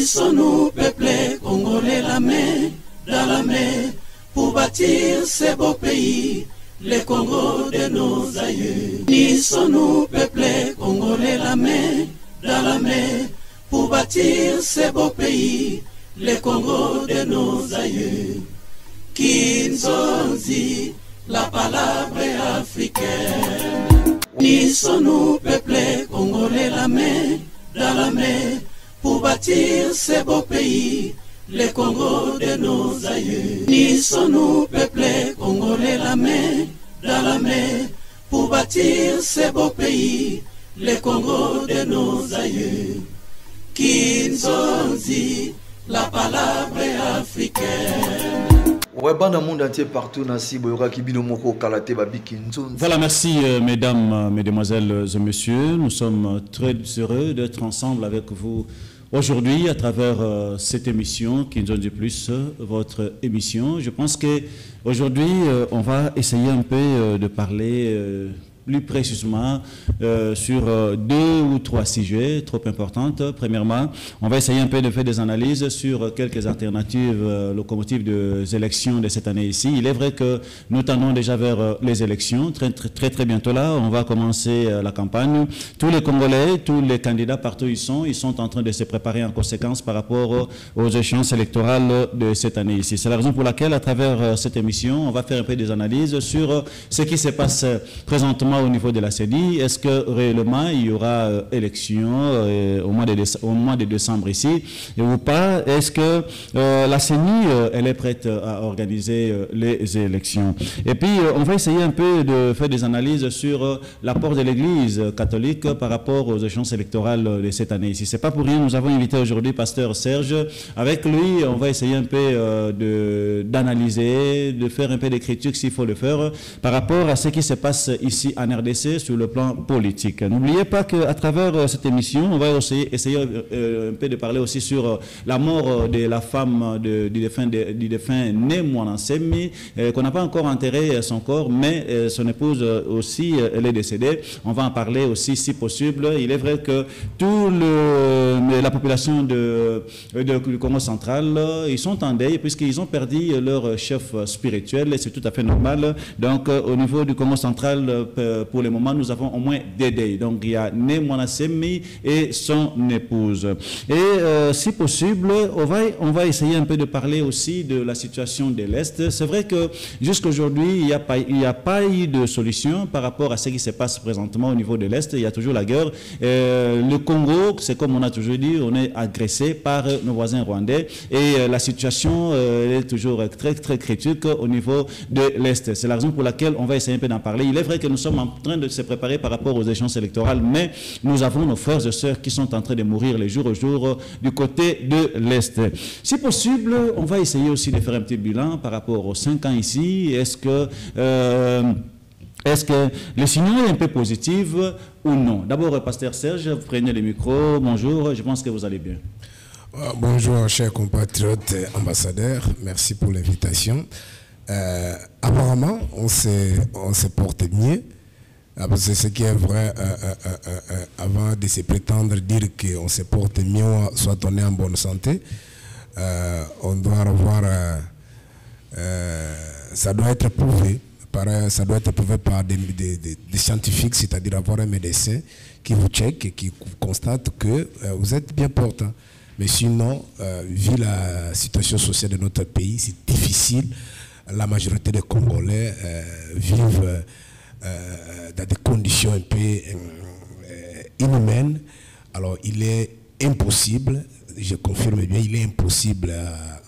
Unissons-nous, peuple congolais, la main dans la main, pour bâtir ce beau pays, le Congo de nos aïeux. Unissons-nous, peuple congolais, la main dans la main, pour bâtir ce beau pays, le Congo de nos aïeux. Kinzonzi, la palabre africaine. Unissons-nous, peuple congolais, la main dans la main, pour bâtir ce beau pays, le Congo de nos aïeux. Unissons-nous, peuple congolais, la main dans la main, pour bâtir ce beau pays, le Congo de nos aïeux. Kinzonzi, la palabre africaine. Voilà, merci mesdames, mesdemoiselles et messieurs. Nous sommes très heureux d'être ensemble avec vous aujourd'hui à travers cette émission qui nous dit plus votre émission. Je pense qu'aujourd'hui, on va essayer un peu de parler plus précisément sur 2 ou 3 sujets trop importantes. Premièrement, on va essayer un peu de faire des analyses sur quelques alternatives locomotives des élections de cette année ici. Il est vrai que nous tendons déjà vers les élections. Très bientôt là, on va commencer la campagne. Tous les Congolais, tous les candidats partout où ils sont en train de se préparer en conséquence par rapport aux échéances électorales de cette année ici. C'est la raison pour laquelle, à travers cette émission, on va faire un peu des analyses sur ce qui se passe présentement au niveau de la CENI. Est-ce que réellement il y aura élection au mois de décembre ici ou pas? Est-ce que la CENI elle est prête à organiser les élections? Et puis on va essayer un peu de faire des analyses sur l'apport de l'Église catholique par rapport aux échéances électorales de cette année ici. C'est pas pour rien, nous avons invité aujourd'hui Pasteur Serge. Avec lui, on va essayer un peu d'analyser, de faire un peu des critiques s'il faut le faire par rapport à ce qui se passe ici en RDC sur le plan politique. N'oubliez pas qu'à travers cette émission, on va aussi essayer un peu de parler aussi sur la mort de la femme du défunt Né Mwanansemi, qu'on n'a pas encore enterré son corps, mais son épouse aussi, elle est décédée. On va en parler aussi si possible. Il est vrai que la population du Congo central, ils sont en deuil puisqu'ils ont perdu leur chef spirituel et c'est tout à fait normal. Donc au niveau du Congo central, pour le moment, nous avons au moins des deuils. Donc, il y a Né Mwanansemi et son épouse. Et si possible, on va essayer un peu de parler aussi de la situation de l'Est. C'est vrai que jusqu'aujourd'hui, il n'y a pas eu de solution par rapport à ce qui se passe présentement au niveau de l'Est. Il y a toujours la guerre. Le Congo, c'est comme on a toujours dit, on est agressé par nos voisins rwandais. Et la situation est toujours très critique au niveau de l'Est. C'est la raison pour laquelle on va essayer un peu d'en parler. Il est vrai que nous sommes en train de se préparer par rapport aux échéances électorales, mais nous avons nos frères et sœurs qui sont en train de mourir les jours au jour du côté de l'Est. Si possible, on va essayer aussi de faire un petit bilan par rapport aux 5 ans ici. Est-ce que le signal est un peu positif ou non? D'abord, Pasteur Serge, vous prenez le micro. Bonjour, je pense que vous allez bien. Bonjour, chers compatriotes ambassadeurs. Merci pour l'invitation. Apparemment, on se porte mieux. C'est ce qui est vrai avant de se prétendre dire qu'on se porte mieux, soit on est en bonne santé. On doit revoir, ça doit être prouvé. Ça doit être prouvé par des scientifiques, c'est-à-dire avoir un médecin qui vous check et qui constate que vous êtes bien portant. Mais sinon, vu la situation sociale de notre pays, c'est difficile. La majorité des Congolais vivent dans des conditions un peu inhumaines. Alors, il est impossible, je confirme bien, il est impossible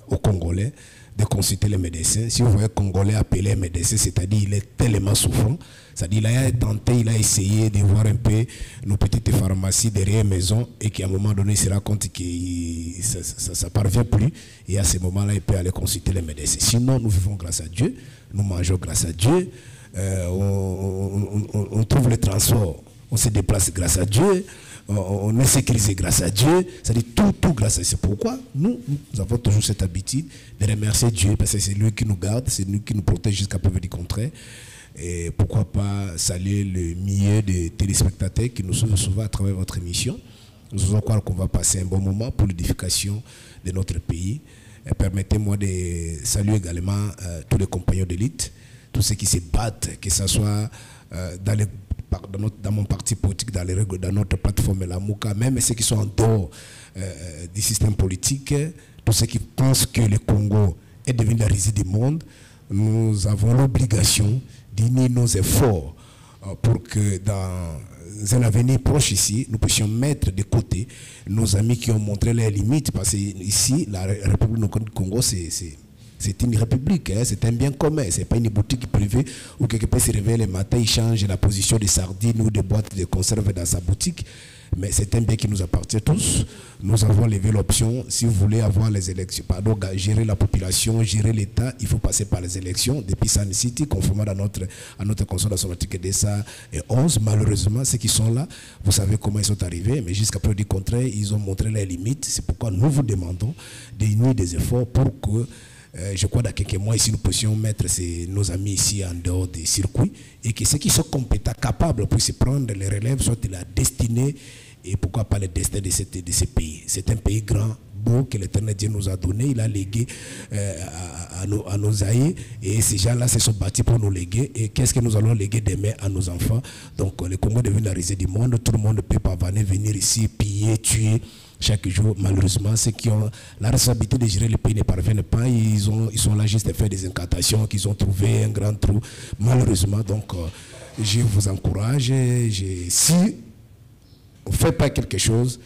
aux Congolais de consulter les médecins. Si vous voyez un Congolais appeler un médecin, c'est-à-dire qu'il est tellement souffrant, c'est-à-dire qu'il a tenté, il a essayé de voir un peu nos petites pharmacies derrière maison et qu'à un moment donné, il se rend compte que ça ne parvient plus. Et à ce moment-là, il peut aller consulter les médecins. Sinon, nous vivons grâce à Dieu, nous mangeons grâce à Dieu, on trouve le transport, on se déplace grâce à Dieu, on est sécurisé grâce à Dieu, c'est-à-dire tout grâce à Dieu. C'est pourquoi nous avons toujours cette habitude de remercier Dieu, parce que c'est lui qui nous garde, c'est lui qui nous protège jusqu'à preuve du contraire. Et pourquoi pas saluer le milieu des téléspectateurs qui nous suivent souvent à travers votre émission. Nous osons croire qu'on va passer un bon moment pour l'édification de notre pays. Permettez-moi de saluer également tous les compagnons d'élite, tous ceux qui se battent, que ce soit dans mon parti politique, dans les règles, dans notre plateforme la Mouka, même ceux qui sont en dehors du système politique, tous ceux qui pensent que le Congo est devenu la risée du monde. Nous avons l'obligation d'unir nos efforts pour que dans un avenir proche ici, nous puissions mettre de côté nos amis qui ont montré leurs limites, parce que ici, la République du Congo, c'est une république, hein, c'est un bien commun, c'est pas une boutique privée où quelqu'un peut se réveiller le matin, il change la position des sardines ou des boîtes de conserve dans sa boutique. Mais c'est un bien qui nous appartient tous. Nous avons levé l'option, si vous voulez avoir les élections, pardon, gérer la population, gérer l'État, il faut passer par les élections. Depuis San City, conformément à notre constitution article 211, malheureusement, ceux qui sont là, vous savez comment ils sont arrivés, mais jusqu'à preuve du contraire, ils ont montré leurs limites. C'est pourquoi nous vous demandons d'unir des efforts pour que je crois dans quelques mois ici, nous puissions mettre nos amis ici en dehors des circuits et que ceux qui sont compétents, capables, puissent prendre les relèves, soit de la destinée et pourquoi pas le destin de ce pays. C'est un pays grand, beau, que l'Éternel Dieu nous a donné. Il a légué à nos aïeux et ces gens-là se sont bâtis pour nous léguer. Et qu'est-ce que nous allons léguer demain à nos enfants? Donc le Congo est devenu la risée du monde. Tout le monde peut parvenir, venir ici, piller, tuer. Chaque jour, malheureusement, ceux qui ont la responsabilité de gérer le pays ne parviennent pas. Ils sont là juste à faire des incantations, qu'ils ont trouvé un grand trou. Malheureusement, donc, je vous encourage. Si on ne fait pas quelque chose,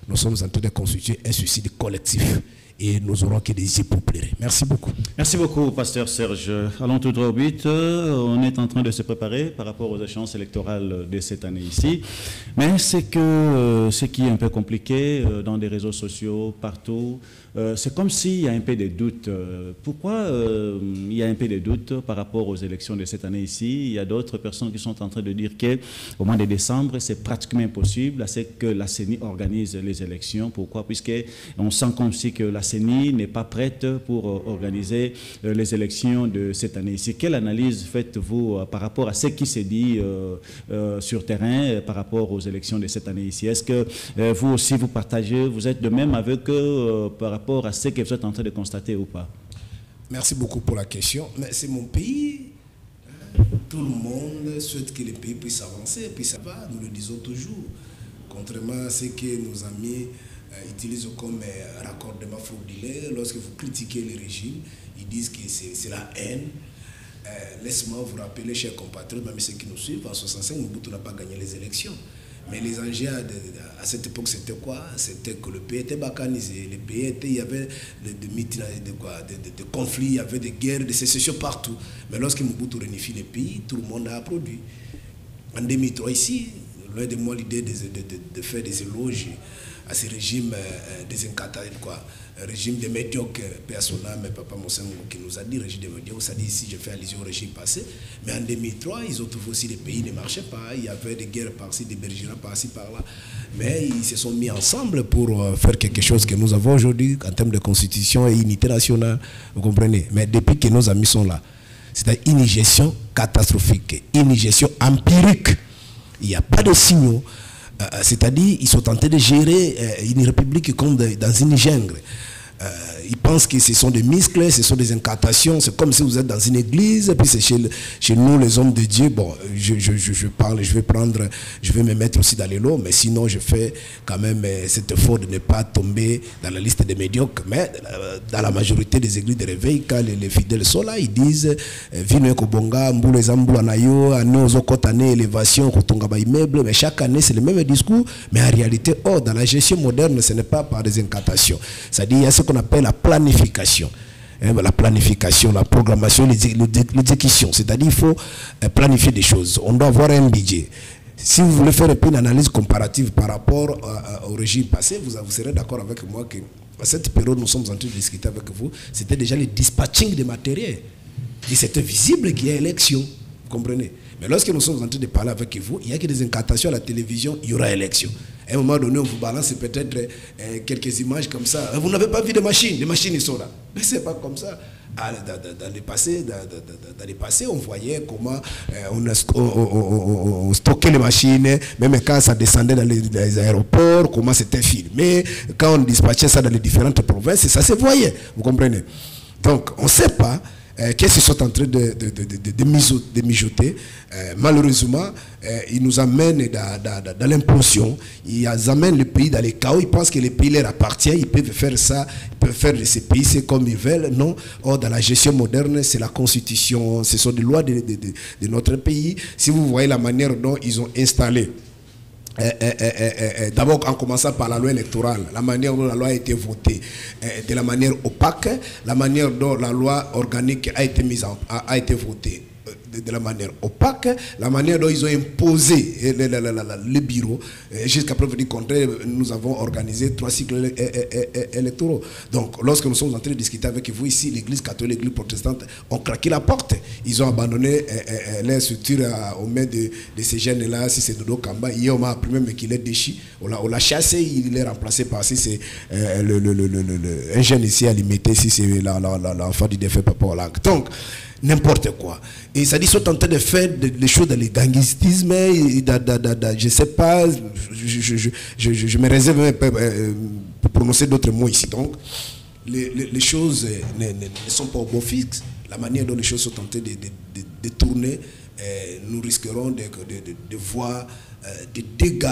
nous sommes en train de constituer un suicide collectif. Et nous aurons que des yeux pour pleurer. Merci beaucoup. Merci beaucoup, Pasteur Serge. Allons tout droit au but. On est en train de se préparer par rapport aux échéances électorales de cette année ici. Mais c'est que ce qui est un peu compliqué dans les réseaux sociaux, partout, c'est comme s'il y a un peu de doute. Pourquoi il y a un peu de doute par rapport aux élections de cette année ici? Il y a d'autres personnes qui sont en train de dire qu'au mois de décembre, c'est pratiquement impossible à ce que la CENI organise les élections. Pourquoi? Puisqu'on sent comme si que la CENI n'est pas prête pour organiser les élections de cette année ici. Quelle analyse faites-vous par rapport à ce qui s'est dit sur terrain par rapport aux élections de cette année ici? Est-ce que vous aussi vous partagez, vous êtes de même avec eux par rapport à ce que vous êtes en train de constater ou pas? Merci beaucoup pour la question. Mais c'est mon pays. Tout le monde souhaite que le pays puisse avancer, puis ça va, nous le disons toujours. Contrairement à ce que nos amis utilisent comme raccordement frauduleux, lorsque vous critiquez le régime, ils disent que c'est la haine. Laisse-moi vous rappeler, chers compatriotes, même ceux qui nous suivent, en 1965, Mobutu n'a pas gagné les élections. Mais les enjeux à cette époque, c'était quoi? C'était que le pays était bacanisé, le pays était, il y avait de conflits, il y avait des guerres, des sécessions partout. Mais lorsque Mobutu réunifie le pays, tout le monde a applaudi. En 2003, ici, loin de moi l'idée de faire des éloges à ce régime des incantateurs, régime des médiocres, personnel, mais Papa Monsengo qui nous a dit, régime des médiocres, ça dit ici, je fais allusion au régime passé, mais en 2003, ils ont trouvé aussi les pays ne marchaient pas, il y avait des guerres par-ci, des bergerats par-ci, par-là, mais ils se sont mis ensemble pour faire quelque chose que nous avons aujourd'hui en termes de constitution et unité nationale, vous comprenez, mais depuis que nos amis sont là, c'est une gestion catastrophique, une gestion empirique, il n'y a pas de signaux. C'est-à-dire ils sont tentés de gérer une république comme dans une jungle. Ils pensent que ce sont des muscles, ce sont des incantations. C'est comme si vous êtes dans une église, puis c'est chez nous les hommes de Dieu. Bon, je parle, je vais me mettre aussi dans les lots, mais sinon je fais quand même cet effort de ne pas tomber dans la liste des médiocres. Mais dans la majorité des églises de réveil, quand les fidèles sont là, ils disent Vino Kobonga, Mboule Zambou Anayo, Anozo Kotane, élévation, Kotonga immeuble. Mais chaque année c'est le même discours, mais en réalité, dans la gestion moderne, ce n'est pas par des incantations. C'est-à-dire, il y a ce qu'on appelle la planification. La planification, la programmation, l'exécution. C'est-à-dire qu'il faut planifier des choses. On doit avoir un budget. Si vous voulez faire une analyse comparative par rapport au régime passé, vous serez d'accord avec moi que à cette période, nous sommes en train de discuter avec vous, c'était déjà le dispatching des matériels. Et c'était visible qu'il y a élection. Vous comprenez? Mais lorsque nous sommes en train de parler avec vous, il n'y a que des incantations à la télévision, il y aura élection. À un moment donné, on vous balance peut-être quelques images comme ça. Vous n'avez pas vu de machines, les machines ils sont là. Mais ce n'est pas comme ça. Dans le passé, on voyait comment on stockait les machines, même quand ça descendait dans les aéroports, comment c'était filmé. Quand on dispatchait ça dans les différentes provinces, ça se voyait. Vous comprenez? Donc, on ne sait pas qu'est-ce qu'ils sont en train de mijoter. Malheureusement, ils nous amènent dans l'implosion. Ils amènent le pays dans les chaos. Ils pensent que le pays leur appartient. Ils peuvent faire ça. Ils peuvent faire de ces pays c'est comme ils veulent. Non. Or, dans la gestion moderne, c'est la constitution. Ce sont des lois de notre pays. Si vous voyez la manière dont ils ont installé, d'abord en commençant par la loi électorale, la manière dont la loi a été votée, de la manière opaque, la manière dont la loi organique a été votée de la manière opaque, la manière dont ils ont imposé le bureau, jusqu'à preuve du contraire, nous avons organisé 3 cycles électoraux. Donc, lorsque nous sommes en train de discuter avec vous ici, l'église catholique, l'église protestante ont craqué la porte. Ils ont abandonné les structures aux mains de ces jeunes-là. Si c'est Dodo Kamba, hier on m'a appris même qu'il est déchu. On l'a chassé, il est remplacé par si c'est un jeune ici à l'imiter, si c'est l'enfant du défunt Papa Olang. Donc, n'importe quoi. Et ça dit, ils sont en train de faire des choses dans le gangsterisme, je ne sais pas, je me réserve même pour prononcer d'autres mots ici. Donc, les choses ne sont pas au beau fixe. La manière dont les choses sont en train de tourner, nous risquerons de voir des dégâts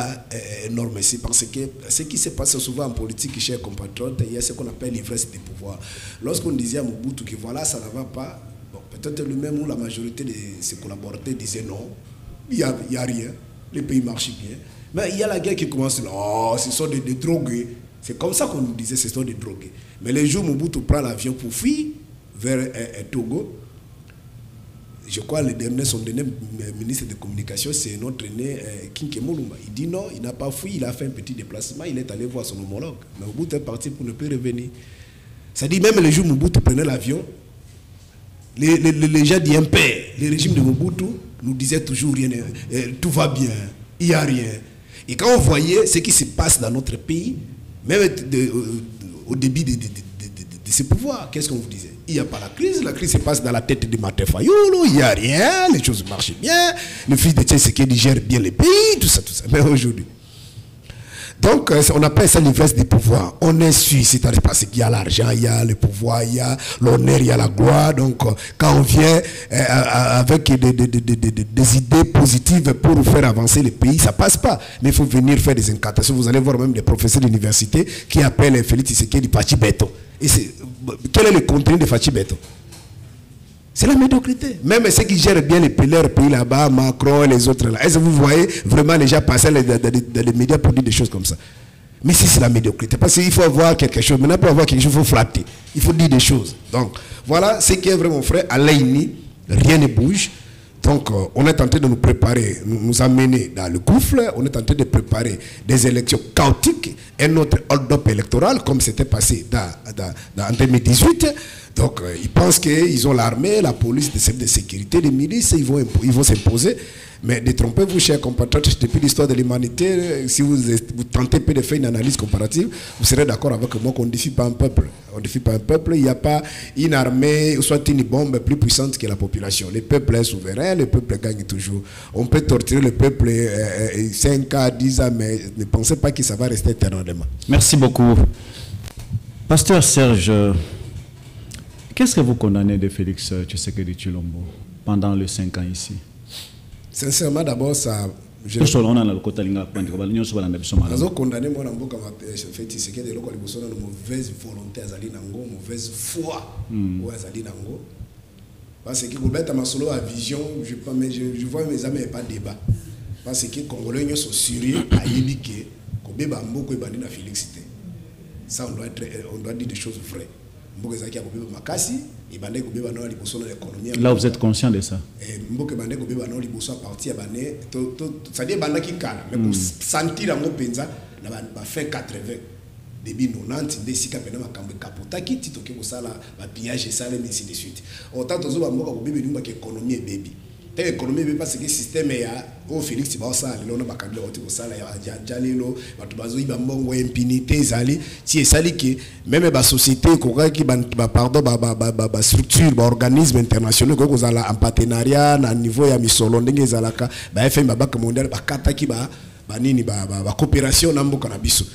énormes ici. Parce que ce qui se passe souvent en politique, chers compatriotes, il y a ce qu'on appelle l'ivresse des pouvoirs. Lorsqu'on disait à Mobutu que voilà, ça ne va pas, peut-être lui-même ou la majorité de ses collaborateurs disaient non, il n'y a rien, le pays marche bien. Mais il y a la guerre qui commence là, oh, ce sont des drogués. C'est comme ça qu'on nous disait, ce sont des drogués. Mais le jour où Mobutu prend l'avion pour fuir vers Togo, je crois que son dernier ministre de communication, c'est notre aîné Kinke Moulumba. Il dit non, il n'a pas fui, il a fait un petit déplacement, il est allé voir son homologue. Mais Mobutu est parti pour ne plus revenir. Ça dit même le jour où Mobutu prenait l'avion, les gens d'IMP, le régime de Mobutu, nous disaient toujours rien, tout va bien, il n'y a rien. Et quand on voyait ce qui se passe dans notre pays, même au début de ces pouvoirs, qu'est-ce qu'on vous disait? Il n'y a pas la crise se passe dans la tête de Martin Fayulu, il n'y a rien, les choses marchent bien, le fils de Tshisekedi gère bien les pays, tout ça. Mais aujourd'hui, donc on appelle ça l'ivresse des pouvoirs. On est suisse, c'est parce qu'il y a l'argent, il y a le pouvoir, il y a l'honneur, il y a la gloire. Donc quand on vient avec des idées positives pour faire avancer le pays, ça ne passe pas. Mais il faut venir faire des incantations. Vous allez voir même des professeurs d'université qui appellent Félix Tshisekedi Fachi Beto. Et quel est le contenu de Fachi Beto? C'est la médiocrité. Même ceux qui gèrent bien les pays là-bas, Macron et les autres là. Est-ce que vous voyez vraiment les gens passer dans les médias pour dire des choses comme ça? Mais si c'est la médiocrité, parce qu'il faut avoir quelque chose. Maintenant, pour avoir quelque chose, il faut flatter. Il faut dire des choses. Donc, voilà ce qui est vrai, mon frère. À l'Aïni, rien ne bouge. Donc, on est en train de nous préparer, nous amener dans le gouffre. On est en train de préparer des élections chaotiques, un autre hold-up électoral, comme c'était passé en 2018. Donc, ils pensent qu'ils ont l'armée, la police, des services de sécurité, les milices, ils vont s'imposer. Mais détrompez-vous, chers compatriotes, depuis l'histoire de l'humanité, si vous tentez de faire une analyse comparative, vous serez d'accord avec moi qu'on ne défie pas un peuple. On ne défie pas un peuple, il n'y a pas une armée, soit une bombe plus puissante que la population. Le peuple est souverain, le peuple gagne toujours. On peut torturer le peuple 5 ans, 10 ans, mais ne pensez pas que ça va rester éternellement. Merci beaucoup. Pasteur Serge, qu'est-ce que vous condamnez de Félix Tshisekedi Tshilombo pendant les 5 ans ici? Sincèrement, d'abord, ça... Je condamné mon mauvaise volonté, mauvaise foi. Parce que ma vision, je vois mes amis, pas débat. Parce que les Congolais sont sérieux à éduquer, ça, on doit dire des choses vraies. Là, vous êtes conscient de ça? C'est-à-dire qui calme, mais pour sentir la penza, on va faire 80. Début 90, d'ici qu'à peine ma cambe capota qui titoque pour ça là, ma pillage et ça, et ainsi de suite. Autant que vous avez une économie baby. économie parce que système est au Félix va ça le on bakabila au ça la jalelo batu bazoyi ba mbongo impunité zali ti sali que même ba société ko ki ba pardon ba structure ba organisme international ko zala en partenariat na niveau ya misolo ndenge zalaka ba FM ba banque mondiale ba kataki ba nini ba coopération na mboka na biso.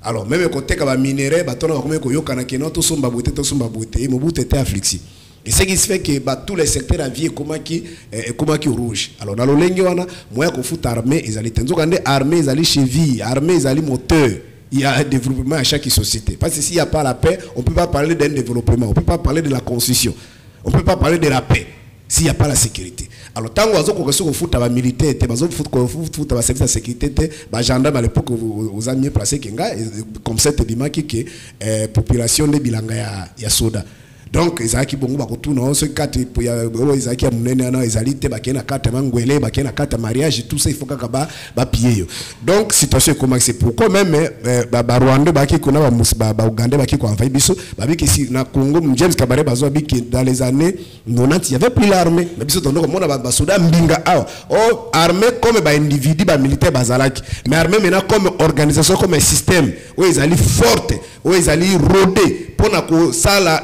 Alors même côté ka ba minerai ba tona ba komeko ko yokana ke no to somba beauté mobutu était afflixi. Et ce qui se fait que tous les secteurs aviés comment qui rouge. Alors dans l'olenge wana moya ko foot armée ils allaient tenzo kande armée ils allaient cheville, armée ils allaient moteur. Il y a un développement à chaque société. Parce que s'il n'y a pas la paix, on ne peut pas parler d'un développement, on ne peut pas parler de la constitution, on ne peut pas parler de la paix s'il n'y a pas la sécurité. Alors tant que vous foot à militaire, vous foot à service de sécurité, les gendarmes à l'époque vous avez mieux placé comme cette dimanche que la population de Bilanga ya soda. Donc ezaki bongo bakotu na ce quatre pour ya ezaki ya munene na ezali te bakena carte mangwele bakena carte mariage tout ça il faut kaka ba pied. Donc situation comment c'est pourquoi même ba Rwanda baki kuna ba Uganda baki ko envahi biso babiki si na Congo James Kabare bazo biki dans les années 90 il y avait plus l'armée mais biso tondo mona ba soda mbinga armée comme ba individu ba militaire bazalaki mais armée maintenant comme organisation comme un système où ils allaient forte où ils allaient roder pour na ko sala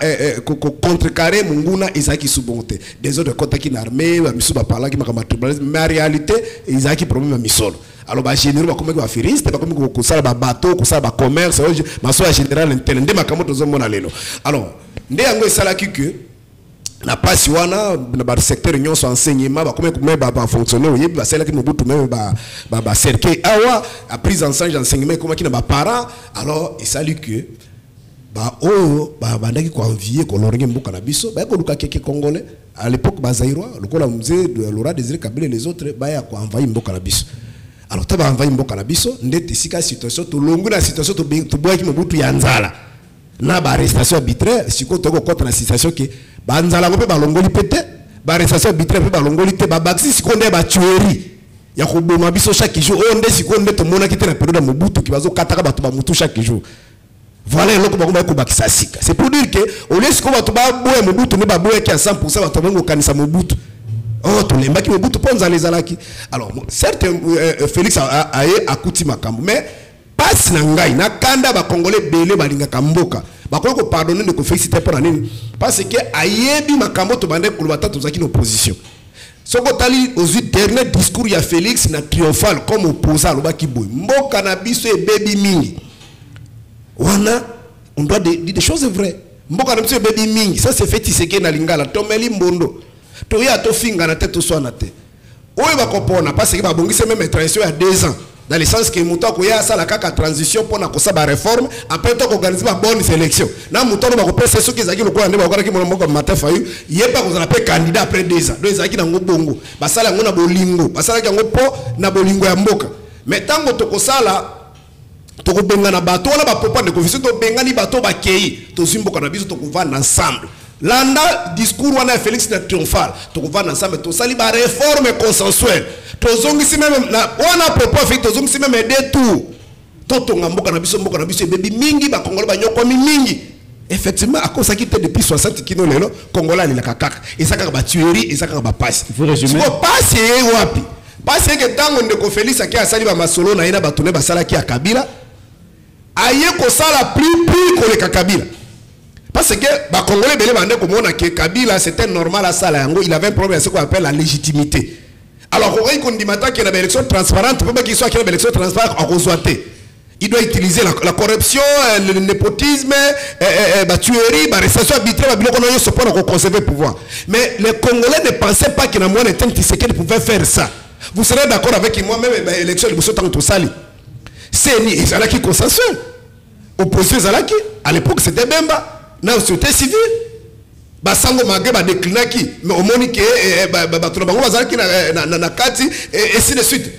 contrecarrer munguna ezaki subonté des autres côté qui l'armée ba misu ba parla qui makama mais en réalité ezaki problème à misolo. Alors ba généraux ba comme ba firiste ba comme ko sala ba bateau ko sala ba commerce maso ya général interne nde makamo tozo mona lelo. Alors nde yango sala ki que na pasi wana na ba secteur union so enseignement ba comme ba fonctionner oyebi ba sala ki mobutu même ba cercle awa a prise en charge enseignement comme qui na ba parents. Alors il salue que bandaki ko envier ko loringe mboka na biso ba ko luka keke congolais à l'époque bazaïrois lokola mzee Laurent Désiré Kabila les autres ba ya ko envahir mboka na biso. Alors taba envahir mboka na biso ndete sika situation to longu na situation to boaki mobutu ya nzala na ba arrestation arbitraire siko to ko contre la situation que ba nzala ko pe ba longoli pété ba arrestation arbitraire pe ba longoli te ba baxi siko nde ba tuerie ya ko boma biso chaque jour onde siko nde to mona kite na période mobutu ki bazo kataka bato ba mutu chaque jour. Voilà c'est pour dire que au lieu que tu vas boire Mobutu ne va boire qui à 100% tu vas organiser Mobutu. Oh tous les mecs Mobutu ponza les alaki. Alors certes Félix a akuti makambo mais passe na ngai na kanda ba congolais belé balinga kamboka. Ba ko pardonner de ko féliciter pour nini parce que ayebi makambo to bande ko bata to zaki l'opposition. Soko tali aux derniers discours ya Félix na triomphal comme opposant lobaki boy. Mboka na biso e baby mingi. On doit dire des choses vraies. Mboka na mse baby mingi, ça c'est fait tiseke na lingala, tomeli mbondo. To ya to finga na tête to so na te. Oyo ba kopona parce que ba bongise même transition il y a 2 ans. Dans le sens que muto ko ya sala kaka transition pour na kosa ba réforme, après to organiser ba bonne sélection. Na muto ba ko pesa soki zaki lokola nde ba ko ki moko matin fayu, yeba ko za pe candidat après 2 ans. 2 ans ki na ngobongo. Ba sala ngona bolingo, ba sala ki ngopo na bolingo ya mboka. Mais tango to kosala to ko benga na bato wala ba popa de conviction to benga ni bato ba kei to zimboka na biso to ko vendre ensemble landa discours wana Félix na triomphal to ko vendre ensemble to sali ba réforme consensuelle to zongisi même na wana propos fait to zongisi même des tout to tonga mboka na biso bebi mingi ba congolais ba nyoko mingi effectivement à cause qui était depuis 60 kilo lelo congolais la kaka et ça ka ba tuerie et ça ka ba passe il faut résumer passe wapi parce que tango ndeko Félix aki asali ba masolo na ina batune ba sala ki akabila aye ko sala plus ko le Kabila parce que ba congolais belé bande ko mona que Kabila c'était normal à sala yango il avait un problème ce qu'on appelle la légitimité. Alors on dit maintenant qu'il y a une élection transparente pour pas qu'il soit qu'il y a une élection transparente en consoité. Il doit utiliser la corruption, le népotisme, la tuerie, la arrestation arbitraire, pour conserver le pouvoir. Mais les Congolais ne pensaient pas qu'il y a moyen de Tshisekedi pouvait faire ça. Vous serez d'accord avec moi, même l'élection de Boussoutan Toussali. C'est ni Zalaki consensuel. Opposition Zalaki, à l'époque c'était Bemba, dans la société civile. Basango Magé ba déclinaki, mais au monique, Batulabango Zalaki na Kati, et ainsi de suite.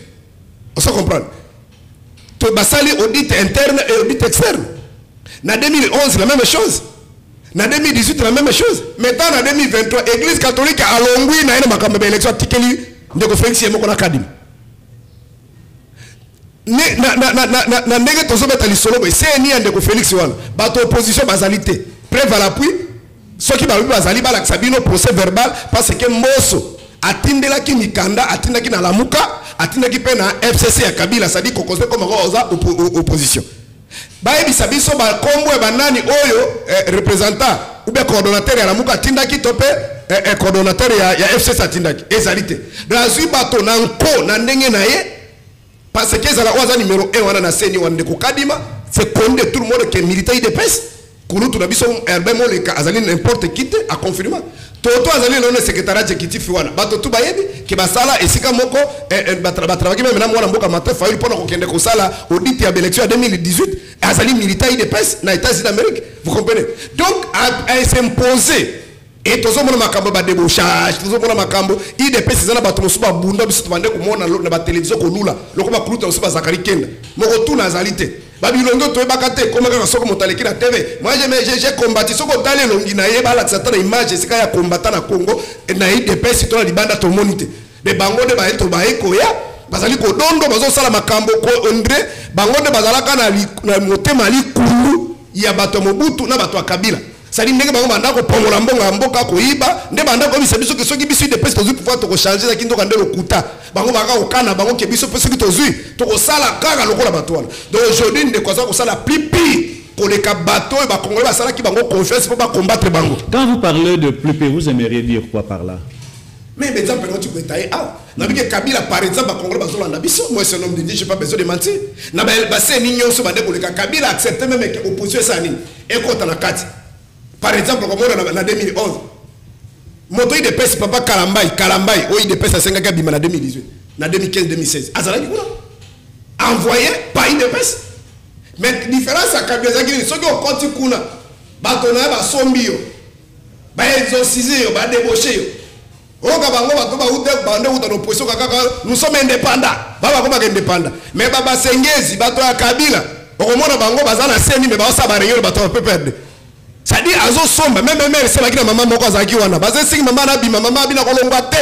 On se comprend. To basali audit interne et audit externe. En 2011, la même chose. En 2018, la même chose. Maintenant, en 2023, l'Église catholique a longui na une makambe élection tikeli ndeko Félix Yemoko na Kadim. Na ndenge tozo beta lisolo be c'est ni ndeko Félix wana. Bato opposition bazalité. Preuve à l'appui. Ceux qui bazali ba la sabino procès verbal parce que Mosso atindelaki mikanda atindaki na lamuka atindaki pe na FCC ya Kabila ça dit qu'on considère comme opposition bayebisa biso ba kombo e banani oyo représentant ou bien coordonnateur ya lamuka atindaki to pe coordonnateur ya FCC atindaki ezalité razui bato na nko na ndenge na ye parce que ezala oza numéro 1 wana na seni wana ndeko Kadima c'est connu de tout le monde que militaire IDPS kulutu na biso Herbert Moleka azali n'importe qui te a confirmé toto azali le secrétaire exécutif wana bato tu bayebi ke basala esika moko travailler même na mwana mboka matin faille pour kokende ko sala audit ya élection en 2018 azali militaire IDPS na États-Unis d'Amérique vous comprenez donc à s'imposer et tozo mona makambo ba débauchage tozo mona makambo IDPS zana bato mosuba bunda biso tubande ko mona na ba télévision ko lula loko ba kuluta mosuba Zakari Kenda moko tu na azalité babilongo to bakate koma ka soko motaleki na TV moi j'ai combattu soko tale longi na yeba la tsata na image sika ya combattant na Congo na IDPS to na libanda to monite de bango de ba eto ba ekoya bazali ko dondo bazo sala makambo ko André bango de bazalaka na motema likulu ya bato Mobutu na bato Kabila sali ndenge bango banda ko pongola mbonga mboka ko iba nde banda ko biso ke soki biso IDPS to pouvoir to ko changer ki ndoka ndelo kuta bango baka okana bango ke biso pe soki to zui to ko sala kaka lokola bato wana donc aujourd'hui ndeko ko sala plus pire pour les bateaux et ba congolais ba sala ki bango confiance pour ba combattre bango. Quand vous parlez de plus pire, vous aimeriez dire quoi par là? Mais exemple tu peux tailler ah na bike Kabila par exemple ba congolais ba zolanda biso moi c'est un homme de Dieu j'ai pas besoin de mentir na ba c'est nignon so bande ko le Kabila accepter même que opposition ça ni et kota na kati. Par exemple, comme on a en 2011, moto IDPS papa Kalambai, oui IDPS à 5 bima en 2018, en 2015-2016. Azala qui envoyé par IDPS. Mais différence à Kabila Zagiri, ceux qui ont continué kuna, batona ba sombio, ba exorciser, ba débaucher. Oka bango bato ba ude bande uta l'opposition kaka nous sommes indépendants. Baba ko ba indépendants. Mais baba sengezi bato ya Kabila, okomona bango bazana seni mais ba sa ba réunion bato peut perdre. Ça dit azo somba même c'est la maman moko azaki wana bazé sing maman na bi maman bi na kolongwa te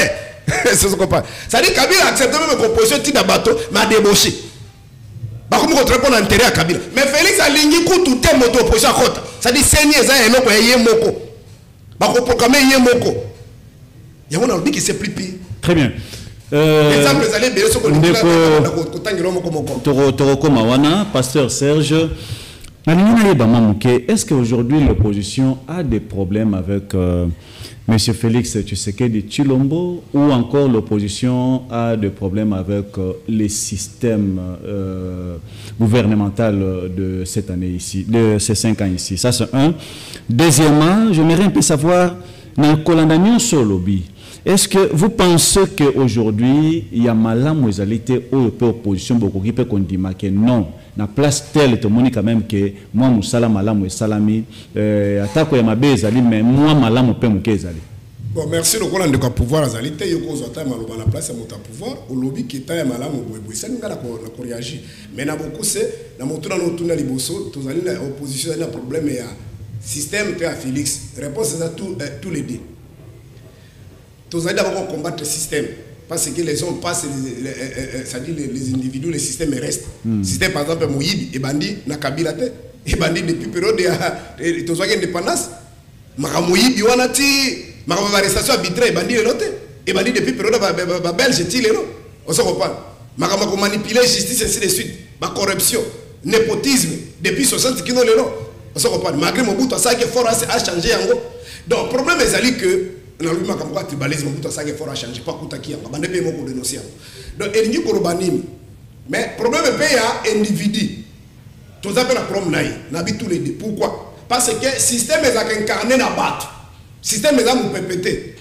c'est ce qu'on parle ça dit Kabila accepte même composition ti na bato ma débauché ba ko mo répondre intérêt à Kabila mais Félix alingi kutu te moto opposition kota ça dit seni eza eloko ye moko ba ko proclamer ye moko ya mona lobi ki c'est plus pire. Très bien. Exemple les allez bien ce ko tangiro moko moko toro koma wana pasteur Serge. Est-ce qu'aujourd'hui l'opposition a des problèmes avec M. Félix Tshisekedi Tshilombo ou encore l'opposition a des problèmes avec les systèmes gouvernementaux de cette année ici, de ces 5 ans ici? Ça c'est un. Deuxièmement, j'aimerais un peu savoir, dans Kolandanion Solobi, est-ce que vous pensez qu'aujourd'hui, il y a malam égalité ou opposition beaucoup qui peut qu'on dit que non, na place telle tout le monde quand même que moi musala malam et salami attaque ya mabeza ali mais moi malam pe mukezali. Bon merci le Kolanda de pouvoir azalité yoko zota maloba na place ya mota pouvoir au lobby qui ta ya malam boy ça ngala ko réagir mais na beaucoup c'est na motuna no tuna liboso tozali na opposition na problème ya système pe à Félix réponse à tous les deux. Tous allez d'abord combattre le système parce que les hommes passent, ça dit les individus, le système reste. Système par exemple Moïbi et Bandi na Kabila te et Bandi depuis période de tous les indépendance. Maka Moïbi wanati maka arrestation arbitraire Bandi le note et Bandi depuis période ba Belge ti le no. On se comprend. Maka manipuler justice ainsi de suite, ba corruption, népotisme depuis 60 kilo le no. On se comprend. Malgré Mobutu ça que fort a changé en gros. Donc problème est ali que na lui makambo tribalisme Mobutu ça que fort a changé pas kutaki en bande pe moko dénoncer. Donc elingi korobanini. Mais problème est ya individu. Tous appellent la problème na bi tous les deux. Pourquoi? Parce que système est incarné na bat. Système est mu pépété.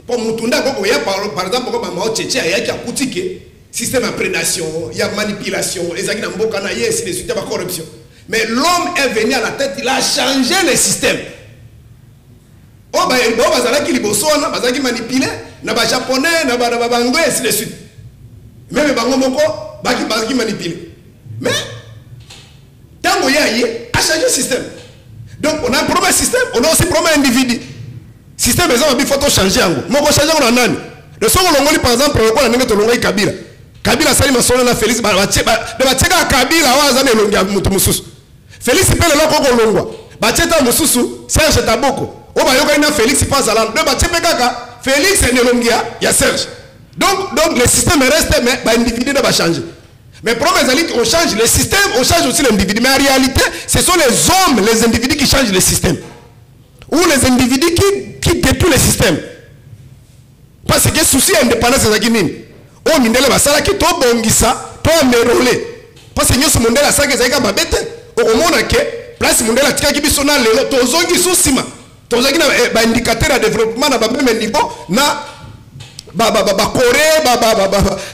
Pour mutunda ko ya par exemple comme Mao Tchétché ya ki akutike système de prédation, il y a manipulation, ezaki na mboka na yes de suite la corruption. Mais l'homme est venu à la tête, il a changé le système. Oh bah il bazala ki liboso na bazaki manipuler na ba japonais na ba anglais ainsi de suite. Même bango moko bazaki manipuler. Mais tango yayi a changé le système. Donc on a un premier système, on a aussi un premier individu. Système exemple il faut changer ango. Moko changer on nani. Le son longoli par exemple on a ndenge to longoli Kabila. Kabila sali masolo na Félix ba cheka Kabila waza ne longia mutu mususu. Félix pele loko ko longwa. Ba cheta mususu Serge Taboko. O ba yoka ina Félix passe là. De ba chepe kaka Félix et Nelongia, il y a Serge. Donc le système reste, mais l'individu ne va changer. Mais pour les élites, on change le système, on change aussi l'individu. Mais en réalité, ce sont les hommes, les individus qui changent le système. Ou les individus qui détruisent le système. Parce que le souci d'indépendance, c'est ça. Oh, Mindele va ça qui toi bongisa, toi mérolé. Parce que nous sommes Mindele ça qui est un babette. Au moins que place Mindele a tika qui bisona le tozongi susima. Tozongi na ba indicateur de développement na ba même niveau na ba Corée,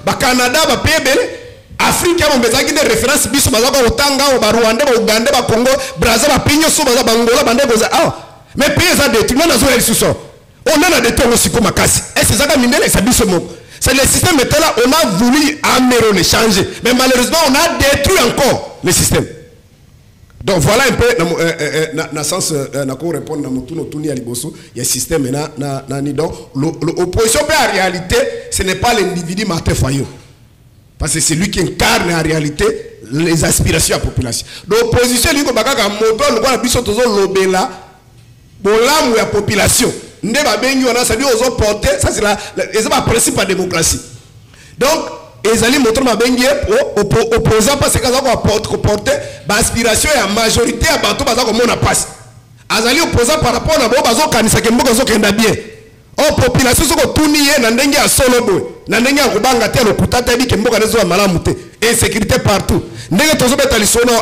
ba Canada, ba pays Afrique a bezaki des références biso bazaka otanga ba Rwanda, ba Uganda, ba Congo, Brazza, ba Pinyo so baza Bangola, bande goza. Ah, mais pays ça détruit na zo el suso. On a des terres aussi comme Makasi. Et c'est ça que Mindele ça biso mo. C'est le système était là, on a voulu améliorer, changer. Mais malheureusement, on a détruit encore le système. Donc voilà un peu, dans le sens, on répond à il y a un système. Donc l'opposition, en réalité, ce n'est pas l'individu Martin Fayot. Parce que c'est lui qui incarne en réalité les aspirations de la population. L'opposition, lui, comme la population. Ça c'est le principe de la démocratie. Donc, les alliés montrent ma bengue opposant parce qu'ils ont porté l'aspiration et la majorité à Bantou Baza comme on a passé. Les alliés opposant par rapport à Bazo Kanisa Kembo Kenda bien. Oh, population, ce que tout nié, Nandengi a solo, Nandengi a Rubanga Tel, Kutata, Kembo Kanezo Malamute, insécurité partout. Ndenge Tozo Betalisono,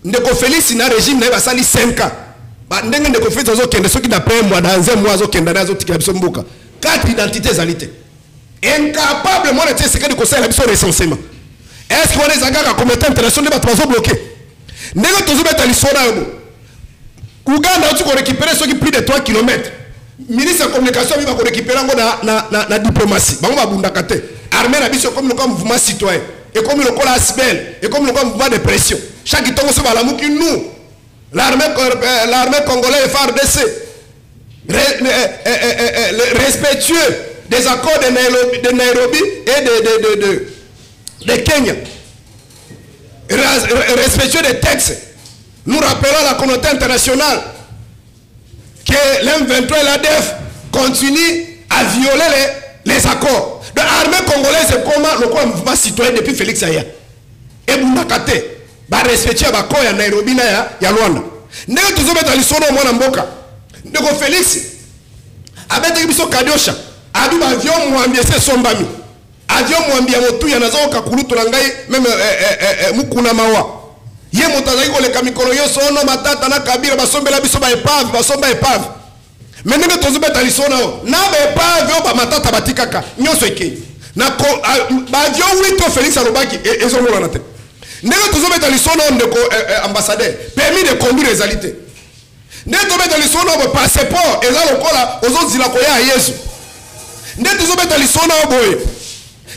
Ndeko Félix, il a un régime, il a 5 ans. Ndenge ndeko Félix, ceux qui n'appellent moi dans un mois, quatre identités zalité. Incapable, moi, de ce que le conseil a besoin de recensement. Est-ce qu'on est à la communauté internationale de battre bloqué? Ndenge Tozo Betalisono, Ouganda, tu peux récupérer ceux qui plus de 3 km. Ministre de la communication il va récupérer la diplomatie. Armée comme le mouvement citoyen. Et comme le col Asbel. Et comme le mouvement de pression. Chaque temps on va la mouki nous. L'armée congolaise FARDC. Respectueux des accords de Nairobi et de Kenya. Respectueux des textes. Nous rappelons la communauté internationale que l'M23 et l'ADF continuent à violer les accords. L'armée congolaise est comme le mouvement citoyen depuis Félix Aya. Et Bounakate, va respecter les accords à Nairobi et à Luanda. Nous avons tous les gens qui sont Mboka. Nous avons Félix. Avec des gens qui sont Abiba avion Mwambie c'est Sombami. Avion Mwambie Motu Yanazo Kakulu Tulangai, même Mukuna Mawa. Yé motazaki ko le kamikolo yo sono matata na kabira basombela biso ba epave basomba epave mais ndenge tozo beta lisona na ba epave o ba matata batikaka nyonso eke na ko ba avion wito Félix Alobaki ezo mona na te ndenge tozo beta lisona ndeko ambassadeur permis de conduire les alités ndenge tozo beta lisona ba passeport eza lokola ozo zila ko ya Yesu ndenge tozo beta lisona boye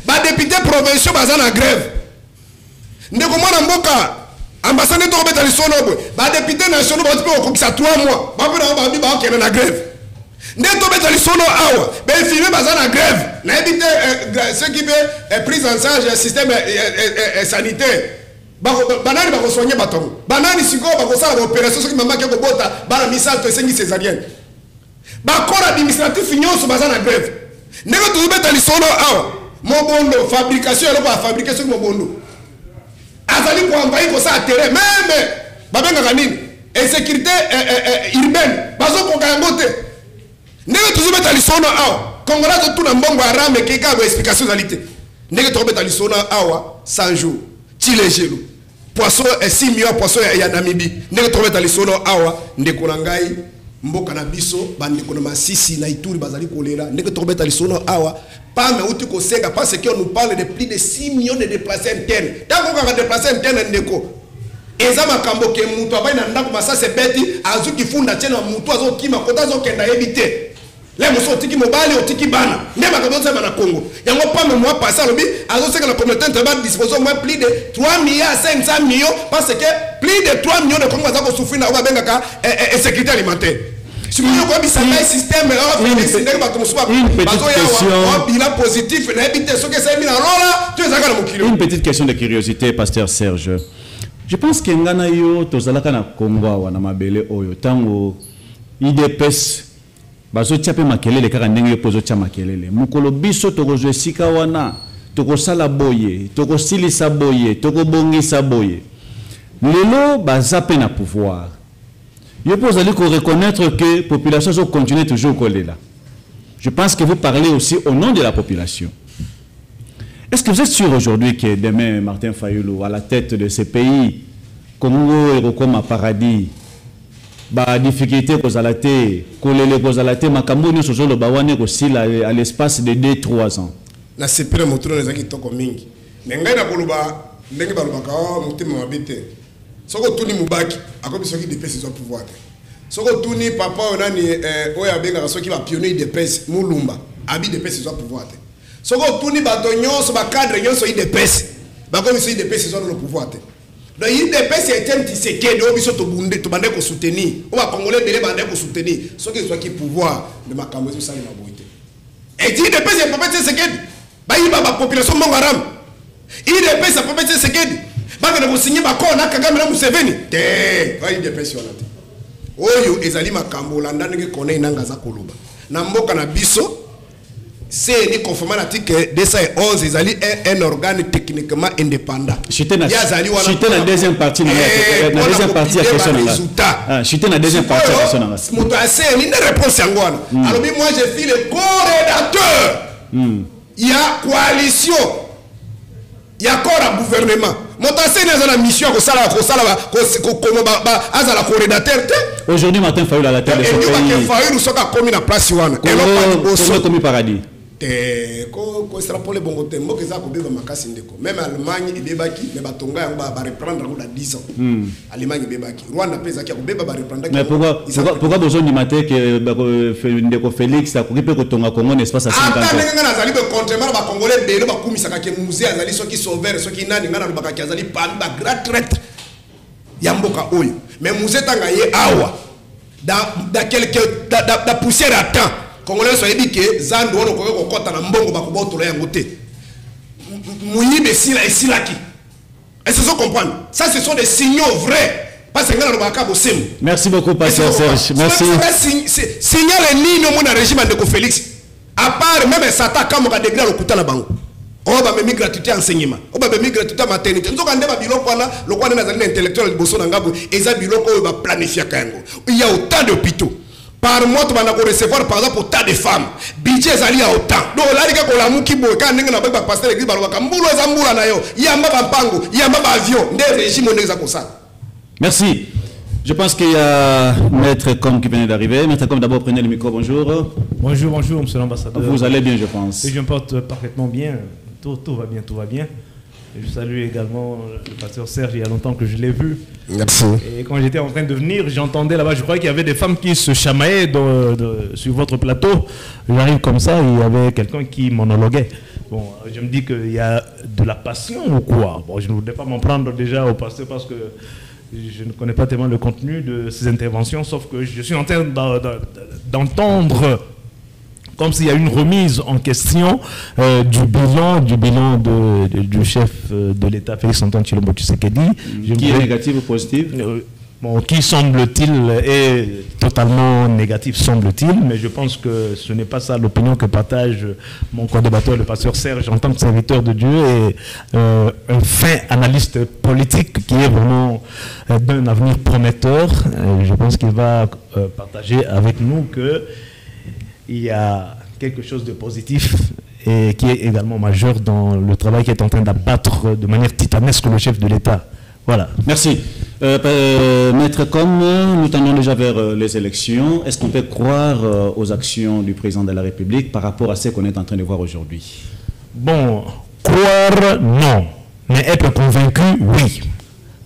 ba député provinciaux baza na grève ndeko mwana mboka ambassadeur de Robert Alisson, les députés nationaux ont 3 mois. Ils ont la grève. Les députés Alisson ont filmé la grève. Ceux qui veulent prise en charge du système sanitaire. Banani va soigner baton. Banani si go va faire l'opération qui m'a marqué bota bala misal to sengi césarienne. Ba corps administratif finissent sur la grève. Les députés Alisson ont mobondo fabrication et la fabrication mobondo. Azali pour envoyer comme ça à terrain même babenga kanini insécurité urbaine bazo ko kangote ndenge toujours beta lisona awa kongola to tuna mbongo arame ke ka explication zalité ndenge to beta lisona awa 100 jours tilejelu poisson 6 millions poisson ya Namibie ndenge to beta lisona awa ndeko na ngai mboka na biso bandeko na Masisi na Ituri bazali kolela ndenge to beta lisona awa pas mais où tu conseilles parce qu'on nous parle de plus de 6 millions de déplacés internes. Tant qu'on a déplacé interne ndeko. Eza makambo ke mutu abai na ndako masase beti azuki funda tena mutu azoki makota azokenda ebite. Les moso tiki mobile otiki bana. Nde makambo za na Congo. Yango pas mais moi passer lobi azoseka la communauté internationale dispose moins plus de 3 milliards 500 millions parce que plus de 3 millions de Congo azako souffrir na bengaka sécurité alimentaire. Une petite question de curiosité, Pasteur Serge. Je pense que ngana yo tozalaka na Congo wana mabele oyo tango IDPS bazo tia pe makelele kaka ndenge pozo tia makelele mukolo biso tokozwe esika wana tokosala boye tokosilisa boye tokobongisa boye lelo baza pe na pouvoir yo po ozali ko reconnaître que population zo continuer toujours kolela. Je pense que vous parlez aussi au nom de la population. Est-ce que vous êtes sûr aujourd'hui que demain Martin Fayulu à la tête de ce pays Congo est comme un paradis? Ba difficulté kozalate kolele kozalate makambo ni sozolo bawane ko sila à l'espace de 2-3 ans. Na sepira motoro nezaki toko mingi. Mais ngai na koluba ndenge balobaka mutima mabite. Soko tuni mubaki akobi soki de pesi zo pouvoir. Soko tuni papa onani oya benga soki ba pionnier de pesi mulumba abi de pesi zo pouvoir. Soko tuni bato nyonso ba cadre nyonso i de pesi. Ba komi so i de pesi zo no pouvoir. Donc il dépêche certains Tshisekedi de biso to bunde to bande ko soutenir on va congolais belé bande ko soutenir ce qui soit qui pouvoir de makambo so sali na boité et il dépêche papa Tshisekedi ba yi ba population mongaram il dépêche papa Tshisekedi ba ko signer ba ko na Kagame na Museveni te ba yi dépêche on ate oyo ezali makambo landa ndenge kone inanga za koluba na mboka na biso c'est ni conformément à l'article 211 ils allaient un organe techniquement indépendant. J'étais la deuxième partie. La deuxième partie à question là. J'étais la deuxième partie à question là. Moto assez ni réponse angwana. Alors moi je suis le co-rédacteur. Il y a coalition. Il y a corps à gouvernement. Moto assez dans la mission ko sala comme azala co-rédacteur. Aujourd'hui Martin Fayulu à la tête de ce pays. Martin Fayulu soka commis na place wana. Et commis paradis. Ko extrapole bongo tembo que ça ko beba makasi ndeko même Allemagne ebebaki mais batonga yango ba reprendre dans 10 ans Allemagne ebebaki Rwanda pesa ki ko beba ba reprendre mais pourquoi besoin du matin que ndeko Félix a ko pe ko tonga Congo espace à 50 ans nga nazali be contrairement ba congolais belo ba kumisaka ke musée azali soki sauveur soki nani nga na ba ki azali pa ba grand traître ya mboka oyo mais musée tanga ye awa dans quelques da poussière à temps Congolais sont dit que Zando on ko kota na mbongo bakobotolo yango te. Muyibe sila esilaki. Est-ce que vous comprenez? Ça ce sont des signaux vrais. Parce que ngana lobaka bosem. Merci beaucoup pasteur Serge. Merci. Signal ni no mona régime de Félix. À part même Sata comme ka degré lokuta na bango. On va même gratuité enseignement. On va même gratuité maternité. Nous on ndeba biloko wana lokwana na zali intellectuel boso na ngabo eza biloko oyo ba planifier kango. Il y a autant d'hôpitaux. Par mois, tu vas recevoir par exemple autant de femmes. Budget zali a autant. Donc là, il y a que la mouki boka n'enga na ba pasteur l'église balwa kambulo ezambula na yo. Yamba bampango, yamba avion, des régimes on est comme ça. Merci. Je pense qu'il y a Maître Com qui venait d'arriver. Maître Com, d'abord prenez le micro. Bonjour. Bonjour, monsieur l'ambassadeur. Vous allez bien, je pense. Et je me porte parfaitement bien. Tout va bien, tout va bien. Et je salue également le pasteur Serge, il y a longtemps que je l'ai vu. Merci. Et quand j'étais en train de venir, j'entendais là-bas, je croyais qu'il y avait des femmes qui se chamaillaient sur votre plateau. J'arrive comme ça, il y avait quelqu'un qui monologuait. Bon, je me dis qu'il y a de la passion ou quoi. Bon, je ne voudrais pas m'en prendre déjà au pasteur parce que je ne connais pas tellement le contenu de ces interventions, sauf que je suis en train d'entendre comme s'il y a une remise en question du bilan du chef de l'État, Félix-Antoine Tshilombo Tshisekedi. Qui est négatif ou positif? Bon, qui semble-t-il est totalement négatif, semble-t-il, mais je pense que ce n'est pas ça l'opinion que partage mon co-débatteur, le pasteur Serge, en tant que serviteur de Dieu et un fin analyste politique qui est vraiment d'un avenir prometteur. Je pense qu'il va partager avec nous que il y a quelque chose de positif et qui est également majeur dans le travail qui est en train d'abattre de manière titanesque le chef de l'État. Voilà. Merci. Maître Com, nous tendons déjà vers les élections. Est-ce qu'on peut croire aux actions du président de la République par rapport à ce qu'on est en train de voir aujourd'hui? Bon, croire, non. Mais être convaincu, oui.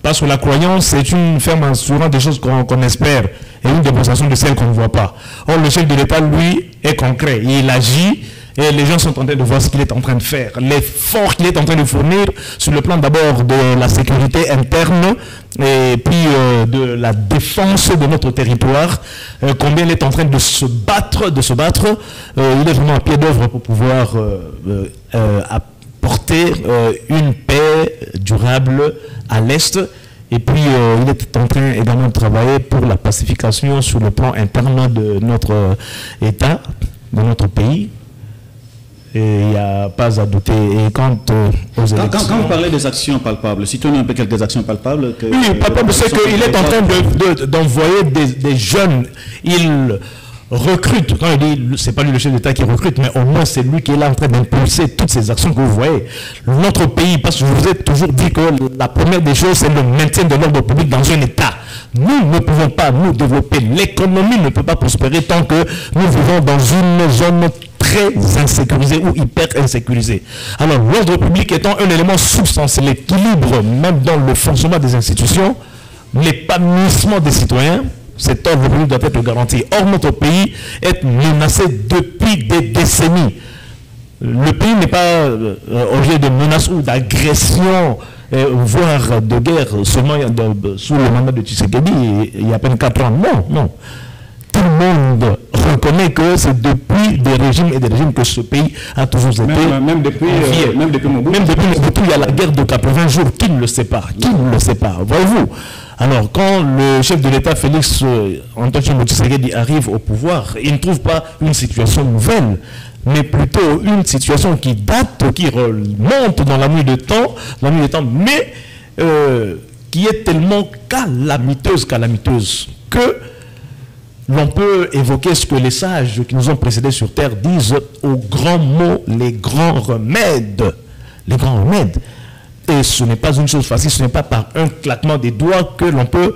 Parce que la croyance, c'est une ferme assurance des choses qu'on espère et une démonstration de celles qu'on ne voit pas. Or, le chef de l'État, lui, est concret. Il agit et les gens sont en train de voir ce qu'il est en train de faire. L'effort qu'il est en train de fournir sur le plan d'abord de la sécurité interne et puis de la défense de notre territoire. Combien il est en train de se battre. Il est vraiment à pied d'œuvre pour pouvoir apporter une paix durable à l'Est Et puis, il est en train également de travailler pour la pacification sur le plan interne de notre État, de notre pays. Et il n'y a pas à douter. Et quant aux élections... Quand vous parlez des actions palpables, citons un peu quelques actions palpables. Oui, palpable, c'est qu'il est en train d'envoyer des jeunes. Il recrute. Quand il dit, c'est pas lui le chef d'État qui recrute, mais au moins c'est lui qui est là en train d'impulser toutes ces actions que vous voyez. Notre pays, parce que je vous ai toujours dit que la première des choses, c'est le maintien de l'ordre public dans un État. Nous ne pouvons pas nous développer. L'économie ne peut pas prospérer tant que nous vivons dans une zone très insécurisée ou hyper insécurisée. Alors, l'ordre public étant un élément substantiel, l'équilibre même dans le fonctionnement des institutions, l'épanouissement des citoyens, cet ordre public doit être garanti. Or, notre pays est menacé depuis des décennies. Le pays n'est pas objet de menaces ou d'agressions, voire de guerre seulement sous le mandat de Tshisekedi il y a à peine 4 ans. Non, non. Tout le monde reconnaît que c'est depuis des régimes et des régimes que ce pays a toujours été. Même depuis Mobutu. Même depuis Mobutu, il y a la guerre de 80 jours. Qui ne le sait pas? Qui ne le sait pas? Voyez-vous? Alors, quand le chef de l'État, Félix Antoine Tshisekedi, arrive au pouvoir, il ne trouve pas une situation nouvelle, mais plutôt une situation qui date, qui remonte dans la nuit de temps, mais qui est tellement calamiteuse que l'on peut évoquer ce que les sages qui nous ont précédés sur terre disent aux grands mots, les grands remèdes. Les grands remèdes. Et ce n'est pas une chose facile, ce n'est pas par un claquement des doigts que l'on peut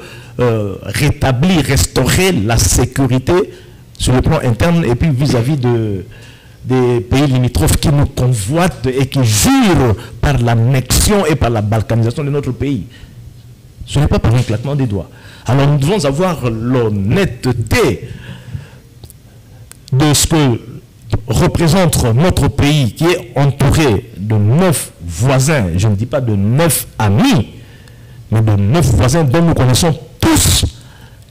rétablir, restaurer la sécurité sur le plan interne et puis vis-à-vis des pays limitrophes qui nous convoitent et qui jurent par l'annexion et par la balkanisation de notre pays. Ce n'est pas par un claquement des doigts. Alors nous devons avoir l'honnêteté de ce que représente notre pays qui est entouré de 9 voisins, je ne dis pas de 9 amis, mais de 9 voisins dont nous connaissons tous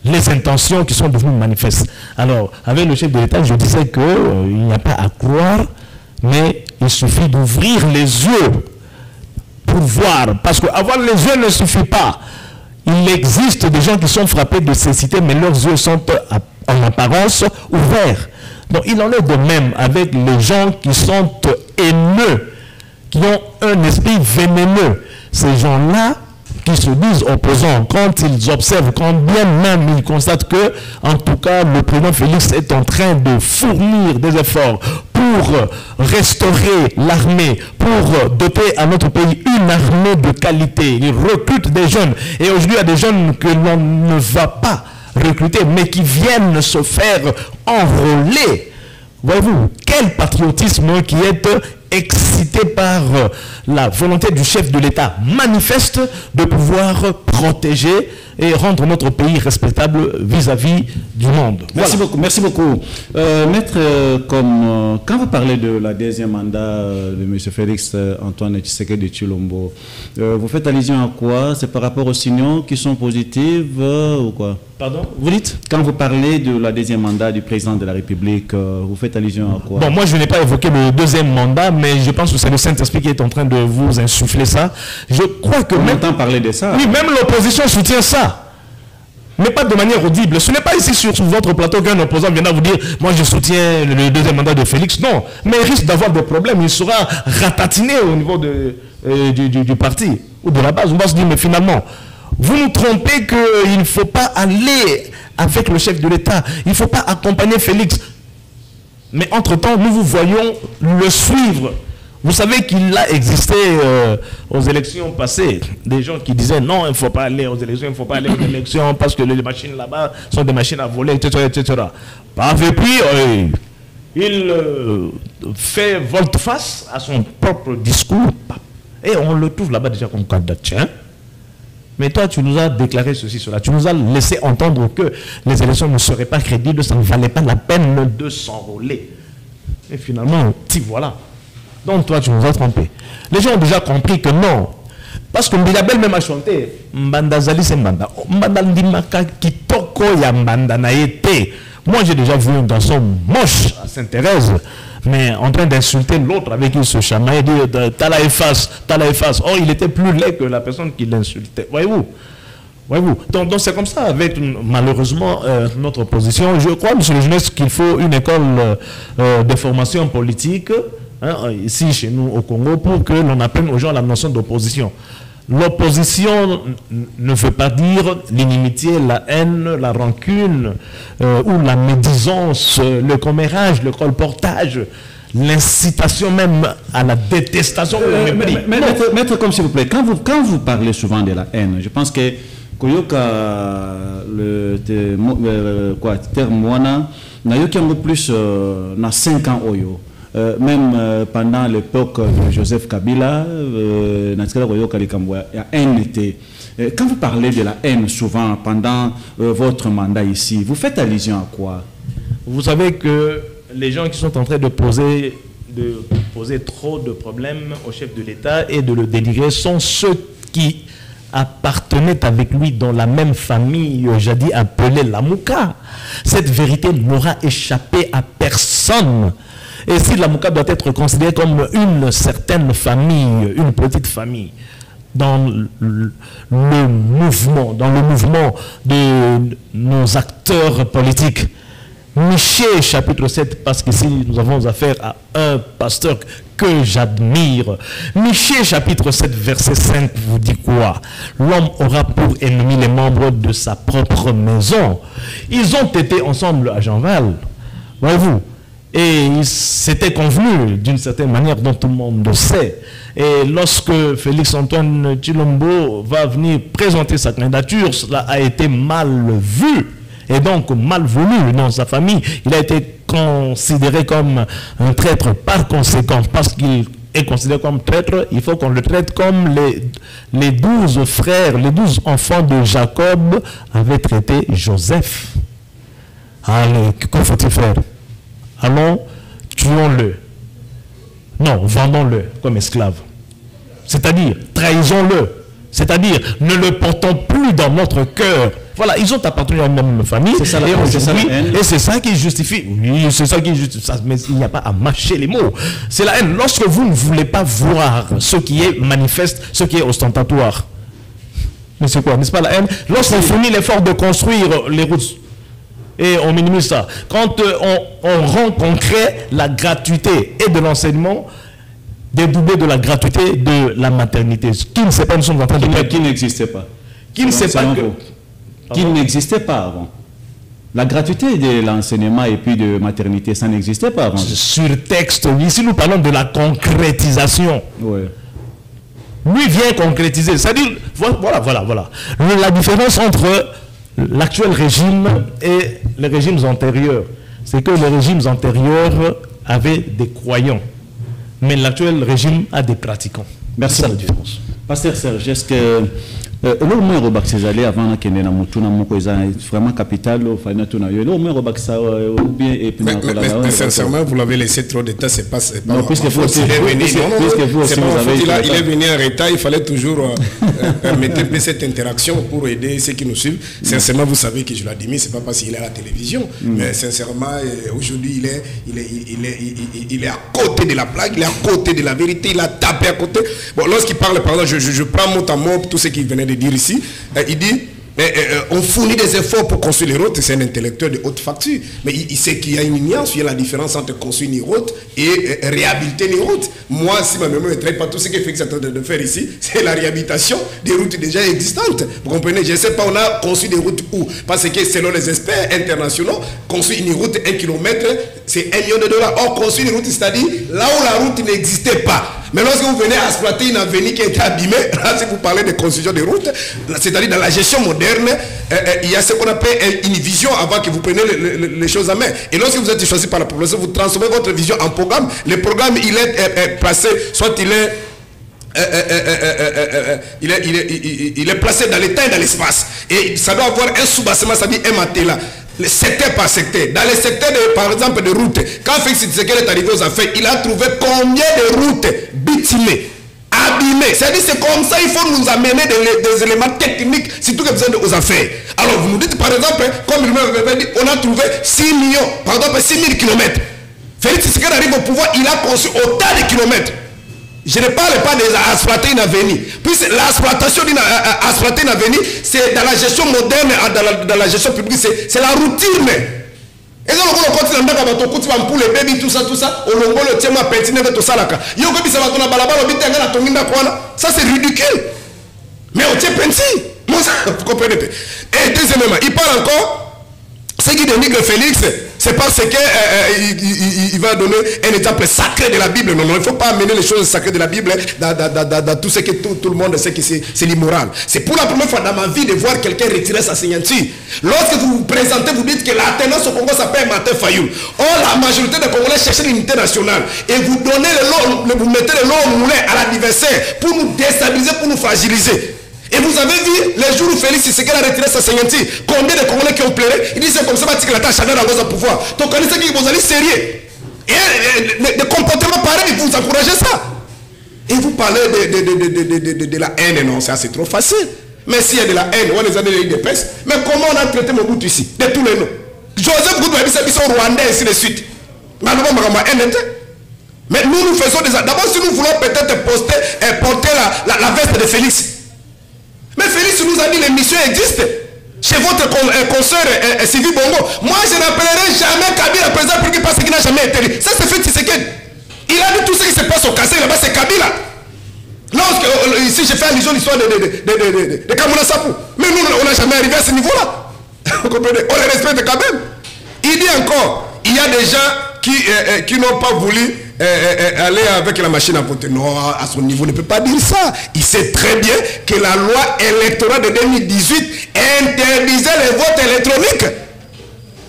les intentions qui sont devenues manifestes. Alors, avec le chef de l'État, je disais qu'il n'y a pas à croire, mais il suffit d'ouvrir les yeux pour voir, parce qu'avoir les yeux ne suffit pas. Il existe des gens qui sont frappés de cécité, mais leurs yeux sont en apparence ouverts. Donc il en est de même avec les gens qui sont haineux, qui ont un esprit vénéneux. Ces gens-là qui se disent opposants, quand ils observent, quand bien même ils constatent que, en tout cas, le président Félix est en train de fournir des efforts pour restaurer l'armée, pour doter à notre pays une armée de qualité. Il recrute des jeunes. Et aujourd'hui, il y a des jeunes que l'on ne va pas recruter, mais qui viennent se faire enrôler. Voyez-vous, quel patriotisme qui est excité par la volonté du chef de l'État manifeste de pouvoir protéger et rendre notre pays respectable vis-à-vis du monde. Merci beaucoup. Merci beaucoup. Maître, quand vous parlez de la deuxième mandat de M. Félix Antoine Tshisekedi de Tshilombo, vous faites allusion à quoi? C'est par rapport aux signaux qui sont positifs ou quoi? Pardon? Vous dites? Quand vous parlez de la deuxième mandat du président de la République, vous faites allusion à quoi? Bon, moi je n'ai pas évoqué le deuxième mandat, mais je pense que c'est le Saint-Esprit qui est en train de vous insuffler ça. Je crois que on entend parler de ça. Oui, même l'opposition soutient ça. Mais pas de manière audible. Ce n'est pas ici sur votre plateau qu'un opposant viendra vous dire « Moi, je soutiens le deuxième mandat de Félix ». Non, mais il risque d'avoir des problèmes. Il sera ratatiné au niveau du parti ou de la base. On va se dire « Mais finalement, vous nous trompez qu'il ne faut pas aller avec le chef de l'État. Il ne faut pas accompagner Félix. » Mais entre-temps, nous vous voyons le suivre. Vous savez qu'il a existé aux élections passées des gens qui disaient non, il ne faut pas aller aux élections, il ne faut pas aller aux élections parce que les machines là-bas sont des machines à voler, etc. etc. Et puis, il fait volte-face à son propre discours et on le trouve là-bas déjà comme candidat. Tiens, mais toi, tu nous as déclaré ceci, cela. Tu nous as laissé entendre que les élections ne seraient pas crédibles, ça ne valait pas la peine de s'enrôler. Et finalement, t'y voilà. Donc toi, tu nous as trompé. Les gens ont déjà compris que non. Parce que Mbidabel même a chanté Mbanda Zali c'est Mbanda. Mbanda Ndimaka Kitoko ya Mbanda Naete. Moi, j'ai déjà vu un garçon moche à Sainte-Thérèse, mais en train d'insulter l'autre avec qui il se chamaillait, dire Tala efface, Tala efface. Oh, il était plus laid que la personne qui l'insultait. Voyez-vous? Voyez-vous. Donc c'est comme ça, avec malheureusement notre opposition. Je crois, monsieur le jeunesse, qu'il faut une école de formation politique, hein, ici chez nous au Congo, pour que l'on apprenne aux gens la notion d'opposition. L'opposition ne veut pas dire l'inimitié, la haine, la rancune, ou la médisance, le commérage, le colportage, l'incitation même à la détestation. Maître, comme s'il vous plaît, quand vous parlez souvent de la haine, je pense que Koyoka, le terme Moana, n'a eu qu'un peu plus dans 5 ans Oyo. Même pendant l'époque de Joseph Kabila, quand vous parlez de la haine souvent pendant votre mandat ici, vous faites allusion à quoi? Vous savez que les gens qui sont en train de poser trop de problèmes au chef de l'État et de le dénigrer sont ceux qui appartenaient avec lui dans la même famille, jadis appelée la Mouka. Cette vérité n'aura échappé à personne. Et si la Mouka doit être considérée comme une certaine famille, une petite famille, dans le mouvement de nos acteurs politiques, Michée, chapitre 7, parce qu'ici nous avons affaire à un pasteur que j'admire. Michée, chapitre 7, verset 5, vous dit quoi? L'homme aura pour ennemi les membres de sa propre maison. Ils ont été ensemble à Jeanval, voyez-vous. Et c'était convenu d'une certaine manière dont tout le monde le sait. Et lorsque Félix-Antoine Tshilombo va venir présenter sa candidature, cela a été mal vu. Et donc mal voulu dans sa famille. Il a été considéré comme un traître. Par conséquent, parce qu'il est considéré comme traître, il faut qu'on le traite comme les 12 frères, les 12 enfants de Jacob avaient traité Joseph. Allez, que faut-il faire? Allons, tuons-le. Non, vendons-le comme esclave. C'est-à-dire, trahissons-le. C'est-à-dire, ne le portons plus dans notre cœur. Voilà, ils ont appartenu à la même famille. C'est ça, et c'est ça qui justifie. Oui, c'est ça qui justifie. Mais il n'y a pas à mâcher les mots. C'est la haine. Lorsque vous ne voulez pas voir ce qui est manifeste, ce qui est ostentatoire. Mais c'est quoi? N'est-ce pas la haine? Lorsqu'on fournit l'effort de construire les routes, et on minimise ça. Quand on rend concret la gratuité et de l'enseignement, dédoublé de la gratuité de la maternité. Qui ne sait pas, nous sommes en train de dire. Qui n'existait pas. Qui ne sait pas que... Qui n'existait pas avant. La gratuité de l'enseignement et puis de maternité, ça n'existait pas avant. Sur texte, ici nous parlons de la concrétisation. Oui. Lui vient concrétiser. C'est-à-dire, voilà. La différence entre l'actuel régime et les régimes antérieurs, c'est que les régimes antérieurs avaient des croyants, mais l'actuel régime a des pratiquants. Merci. C'est ça la différence. Pasteur Serge, est-ce que le moins Robak Césaré avant qu'il y ait vraiment capital, ou bien mais sincèrement, vous l'avez laissé trop de temps, c'est pas. Non, puisque vous aussi il est venu en retard, il fallait toujours permettre cette interaction pour aider ceux qui nous suivent. Sincèrement, vous savez que je l'admire, c'est pas parce qu'il est à la télévision, mais sincèrement, aujourd'hui, il est à côté de la plaque, il est à côté de la vérité, il a tapé à côté. Bon, lorsqu'il parle, par exemple, je prends mot à mot tout ce qu'il venait de dire ici, il dit on fournit des efforts pour construire les routes. C'est un intellectuel de haute facture, mais il sait qu'il y a une nuance, il y a la différence entre construire une route et réhabiliter les routes. Moi, si ma mémoire ne traite pas, tout ce que Félix est en train de faire ici, c'est la réhabilitation des routes déjà existantes. Vous comprenez? Je ne sais pas, on a construit des routes où? Parce que selon les experts internationaux, construire une route 1 kilomètre, c'est $1 million. Or, construire une route, c'est-à-dire là où la route n'existait pas. Mais lorsque vous venez à exploiter une avenue qui a été abîmée, là, si vous parlez de construction de routes, c'est-à-dire dans la gestion moderne, il y a ce qu'on appelle une vision avant que vous preniez les choses en main. Et lorsque vous êtes choisi par la population, vous transformez votre vision en programme. Le programme, il est placé, soit il est placé dans le temps et dans l'espace. Et ça doit avoir un sous-bassement, c'est-à-dire un matelas. Secteur par secteur. Dans les secteurs, par exemple, de routes, quand Félix Tshisekedi est arrivé aux affaires, il a trouvé combien de routes bitumées, abîmées. C'est-à-dire, c'est comme ça, il faut nous amener des éléments techniques, surtout que vous êtes aux affaires. Alors, vous nous dites, par exemple, comme il m'avait dit, on a trouvé 6 millions, par exemple, 6 000 kilomètres. Félix Tshisekedi arrive au pouvoir, il a conçu autant de kilomètres. Je ne parle pas des exploiter une avenue. Puisque l'exploitation d'une avenue, c'est dans la gestion moderne, dans la gestion publique, c'est la routine. Et donc, on continue à faire pour les bébés, tout ça, on le tient à pétiner avec tout ça. Ça, c'est ridicule. Mais on tient pensi. Vous comprenez? Et deuxièmement, il parle encore. Ce qui dénigre Félix, c'est parce qu'il va donner un exemple sacré de la Bible. Non, il ne faut pas amener les choses sacrées de la Bible dans tout ce que tout le monde sait que c'est l'immoral. C'est pour la première fois dans ma vie de voir quelqu'un retirer sa signature. Lorsque vous vous présentez, vous dites que la tendance au Congo s'appelle Martin Fayoul. Or, la majorité des Congolais cherchent l'unité nationale. Et vous donnez vous mettez le lot au moulin à l'adversaire pour nous déstabiliser, pour nous fragiliser. Et vous avez vu les jours où Félix Tshisekedi a retiré sa signature, combien de Congolais qui ont pleuré? Il dit c'est comme ça que la tâche à dans pouvoir. Donc on dit que vous allez sérieux. Et des comportements pareils, vous encouragez ça. Et vous parlez de la haine, non, ça c'est trop facile. Mais s'il y a de la haine, on les a donné des pèses. Mais comment on a traité Mobutu ici? De tous les noms. Joseph Goudou ils sont rwandais et ainsi de suite. Mais nous faisons des... D'abord si nous voulons peut-être porter la veste de Félix. Mais Félix nous a dit les missions existent. Chez votre consoeur Sylvie Bongo. Moi, je n'appellerai jamais Kabila président parce qu'il n'a jamais été élu. Ça, c'est fait Tshisekedi. Il a dit tout ce qui se passe au Kassai là-bas, c'est Kabila. Lorsque, ici, j'ai fait allusion à l'histoire de Kamuna Sapou. Mais nous, on n'a jamais arrivé à ce niveau-là. Vous comprenez? On les respecte quand même. Il dit encore, il y a des gens qui n'ont pas voulu aller avec la machine à voter. Non, à son niveau, il ne peut pas dire ça. Il sait très bien que la loi électorale de 2018 interdisait les votes électroniques.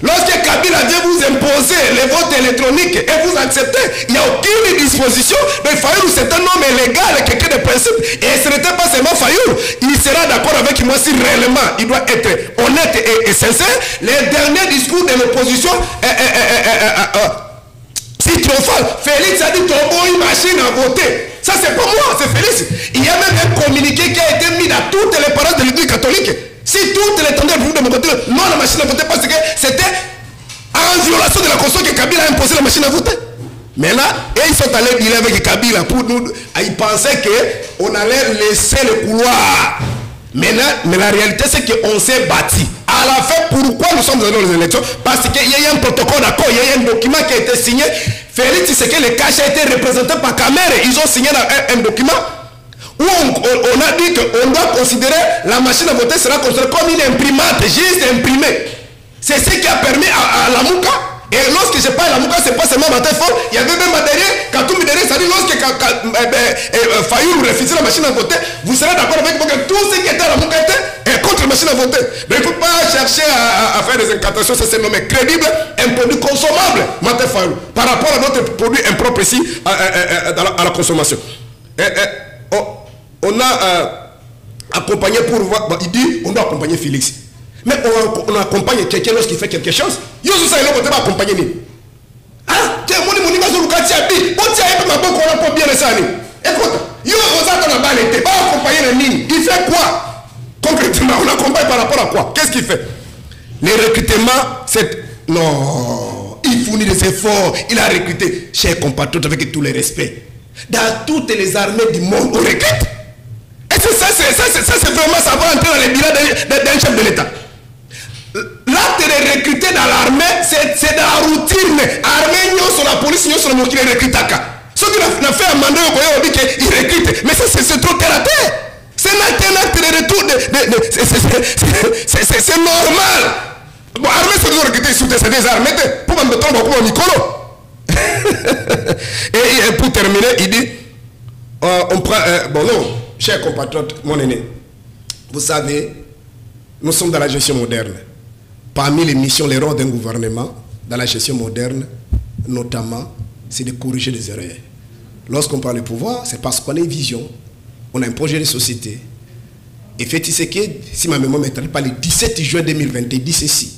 Lorsque Kabila vient vous imposer les votes électroniques et vous acceptez, il n'y a aucune disposition. Mais Fayoul, c'est un homme légal, quelqu'un de principe. Et ce n'était pas seulement Fayoul. Il sera d'accord avec moi si réellement il doit être honnête et sincère. Les derniers discours de l'opposition si triomphal, Félix a dit tombeau une machine à voter. Ça c'est pas moi, c'est Félix. Il y a même un communiqué qui a été mis dans toutes les paroles de l'Église catholique. Si toutes les tendances de mon côté, non la machine à voter parce que c'était en violation de la Constitution que Kabila a imposé la machine à voter. Mais là, ils sont allés dealer avec Kabila pour nous. Ils pensaient qu'on allait laisser le couloir. Mais la réalité c'est qu'on s'est bâti. À la fin, pourquoi nous sommes dans les élections? Parce qu'il y a eu un protocole d'accord, il y a eu un document qui a été signé. Félix Tshisekedi, le cash a été représenté par Kamere. Ils ont signé un document où on a dit qu'on doit considérer la machine à voter sera considérée comme une imprimante, juste imprimée. C'est ce qui a permis à la Mouka. Et lorsque je parle à la Mouka, c'est pas seulement Martin Fort, il y avait même derrière, Katoumi derrière, ça dit lorsque Fayoul refusait la machine à voter, vous serez d'accord avec moi que tout ce qui était à la Mouka était contre la machine à voter. Mais il ne faut pas chercher à faire des incantations, ça c'est nommé crédible, un produit consommable, Martin Fayoul, par rapport à notre produit impropre ici, à la consommation. On a accompagné pour voir, il dit, on doit accompagner Félix. Mais on accompagne quelqu'un lorsqu'il fait quelque chose. Yo ça il va accompagner ni. Ah, tu mon ni mazo lukati abi. On tient un peu ma bonne on a bien ça ni. Écoute, yo on a dans balle était pas accompagner le nini. Il fait quoi? Concrètement, on accompagne par rapport à quoi? Qu'est-ce qu'il fait? Les recrutements, c'est non, il fournit des efforts, il a recruté, chers compatriotes, avec tout le respect. Dans toutes les armées du monde, on recrute. Et ça c'est vraiment savoir entrer dans les bilans d'un chef de l'État. L'acte de recruter dans l'armée, c'est dans la routine. L'armée, sur la police, sur le mot qui les recrute. Ce qu'il a fait un mandat, on dit qu'il recrute. Mais ça, c'est trop terre à terre. C'est un acte de retour. C'est normal. Bon, l'armée, c'est de recruter sous des armées. Pour me mettre beaucoup en Nicolo. Et pour terminer, il dit on prend. Bon, non, chers compatriotes, mon aîné, vous savez, nous sommes dans la gestion moderne. Parmi les missions, les rôles d'un gouvernement, dans la gestion moderne, notamment, c'est de corriger les erreurs. Lorsqu'on parle de pouvoir, c'est parce qu'on a une vision, on a un projet de société. Et Félix Tshisekedi, si ma mémoire ne me trompe pas, le 17 juin 2020, dit ceci.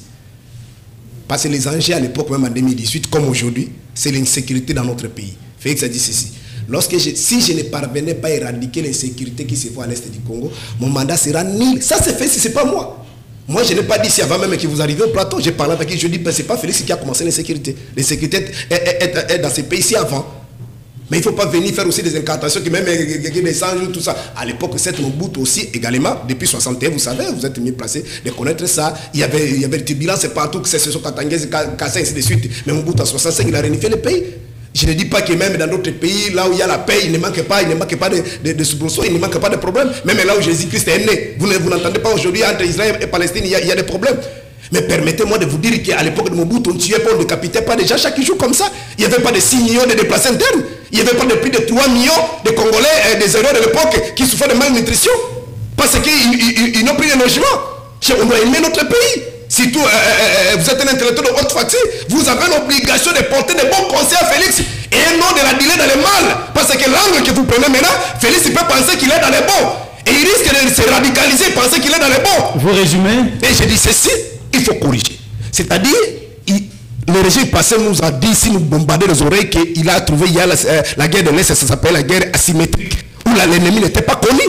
Parce que les enjeux à l'époque, même en 2018, comme aujourd'hui, c'est l'insécurité dans notre pays. Félix a dit ceci. Si je ne parvenais pas à éradiquer l'insécurité qui se voit à l'est du Congo, mon mandat sera nul. Ça c'est fait, ce n'est pas moi. Moi, je n'ai pas dit ici avant même que vous arrivez au plateau. J'ai parlé avec qui, je dis, ben, ce n'est pas Félix qui a commencé l'insécurité. L'insécurité est dans ces pays ici avant. Mais il ne faut pas venir faire aussi des incantations qui même des anges, tout ça. À l'époque, cette Mobutu aussi, également, depuis 61, vous savez, vous êtes mieux placé de connaître ça. Il y avait des turbulences partout, que c'est ce Katangese, Kassa, ainsi de suite. Mais Mobutu, en 65, il a réunifié le pays. Je ne dis pas que même dans d'autres pays, là où il y a la paix, il ne manque pas de soubresauts, il ne manque pas de problèmes. Même là où Jésus-Christ est né, vous n'entendez pas aujourd'hui entre Israël et Palestine, il y a des problèmes. Mais permettez-moi de vous dire qu'à l'époque de Mobutu, on ne tuait pas, on ne décapitait pas déjà chaque jour comme ça. Il n'y avait pas de 6 millions de déplacés internes. Il n'y avait pas de plus de 3 millions de Congolais, des erreurs de l'époque qui souffraient de malnutrition. Parce qu'ils n'ont pris de logement. On doit aimer notre pays. Surtout, vous êtes un intellectuel de haute facture, vous avez l'obligation de porter des bons conseils à Félix et non de la dealer dans le mal. Parce que l'angle que vous prenez maintenant, Félix il peut penser qu'il est dans les bons. Et il risque de se radicaliser et penser qu'il est dans les bons. Vous résumez? Et je dis ceci, il faut corriger. C'est-à-dire, le régime passé nous a dit, si nous bombardons les oreilles, qu'il a trouvé, il y a la guerre de l'Est, ça s'appelle la guerre asymétrique, où l'ennemi n'était pas connu,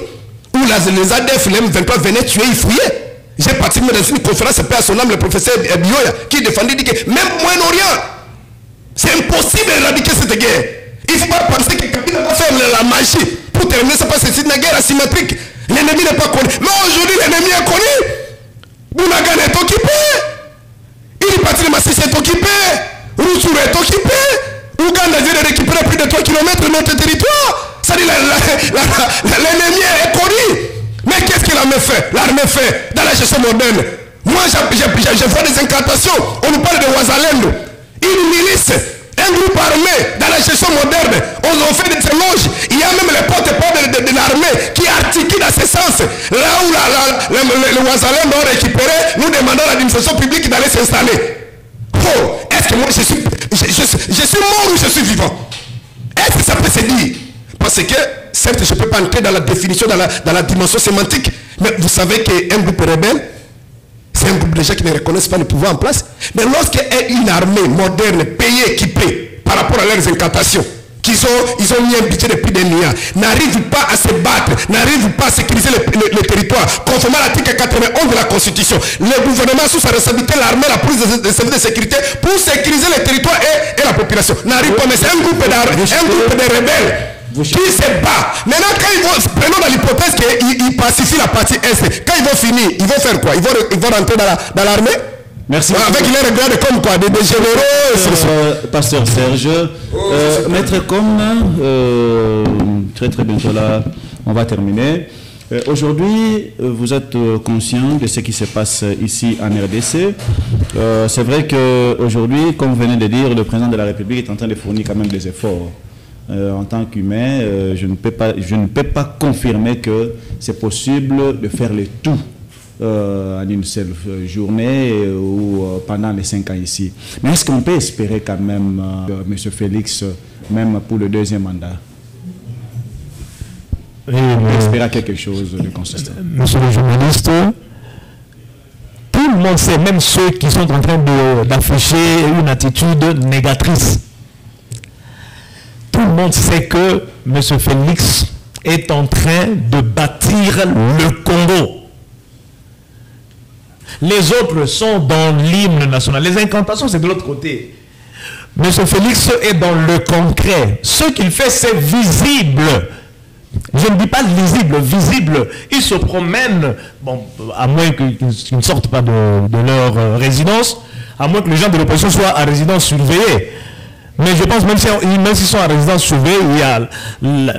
où les ADF, les M23 venaient tuer, ils fouillaient. J'ai participé dans une conférence, paix à son âme, le professeur Bioya, qui défendait, dit que même Moyen-Orient, c'est impossible d'éradiquer cette guerre. Il ne faut pas penser que Kabila va faire la magie pour terminer ça, parce que c'est une guerre asymétrique. L'ennemi n'est pas connu. Mais aujourd'hui, l'ennemi est connu. Bounagan est occupé. Il parti de Massissi est occupé. Roussou est occupé. Ouganda vient de récupérer plus de 3 km de notre territoire. Ça dit l'ennemi est connu. Mais qu'est-ce que l'armée fait? L'armée fait dans la gestion moderne. Moi, je vois des incantations. On nous parle de Ouazalendo. Une milice, un groupe armé dans la gestion moderne. On fait des éloges. Il y a même les porte-parole de l'armée qui articulent dans ce sens. Là où le Ouazalendo ont récupéré, nous demandons à l'administration publique d'aller s'installer. Oh, est-ce que moi je suis mort ou je suis vivant? Est-ce que ça peut se dire? Parce que, certes, je ne peux pas entrer dans la définition, dans la dimension sémantique, mais vous savez qu'un groupe rebelle, c'est un groupe de gens qui ne reconnaissent pas le pouvoir en place. Mais lorsqu'une armée moderne, payée, équipée, par rapport à leurs incantations, ils ont mis un budget de plus d'un milliard, n'arrivent pas à se battre, n'arrivent pas à sécuriser le territoire, conformément à l'article 91 de la Constitution. Le gouvernement, sous sa responsabilité, l'armée, la police de services de sécurité, pour sécuriser le territoire et la population. N'arrive pas, mais c'est un groupe de rebelles qui se bat. Maintenant, prenons dans l'hypothèse qu'ils pacifient la partie Est, quand ils vont finir, ils vont faire quoi? Ils vont rentrer dans l'armée? Merci. Avec les regards comme quoi? Des généraux. Pasteur Serge, Maître Com, très bientôt là, on va terminer. Aujourd'hui, vous êtes conscient de ce qui se passe ici en RDC. C'est vrai qu'aujourd'hui, comme vous venez de dire, le président de la République est en train de fournir quand même des efforts. En tant qu'humain, je ne peux pas confirmer que c'est possible de faire le tout en une seule journée ou pendant les 5 ans ici. Mais est-ce qu'on peut espérer quand même, M. Félix, même pour le 2e mandat, espérer quelque chose de consistant? Monsieur le journaliste, tout le monde sait, même ceux qui sont en train d'afficher une attitude négatrice. Tout le monde sait que M. Félix est en train de bâtir le Congo. Les autres sont dans l'hymne national. Les incantations, c'est de l'autre côté. M. Félix est dans le concret. Ce qu'il fait, c'est visible. Je ne dis pas lisible, visible. Ils se promènent, bon, à moins qu'ils ne sortent pas de leur résidence, à moins que les gens de l'opposition soient à résidence surveillée. Mais je pense, même s'ils sont à résidence surveillée, il y a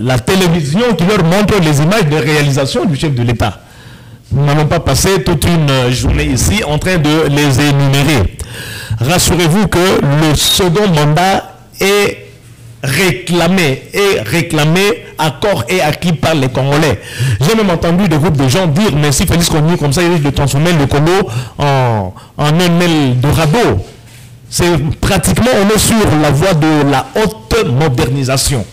la télévision qui leur montre les images de réalisation du chef de l'État. Nous n'allons pas passer toute une journée ici en train de les énumérer. Rassurez-vous que le second mandat est réclamé à corps et à qui par les Congolais. J'ai même entendu des groupes de gens dire, mais si Félix continue comme ça, il risque de transformer le Congo en un Eldorado. C'est pratiquement, on est sur la voie de la haute modernisation.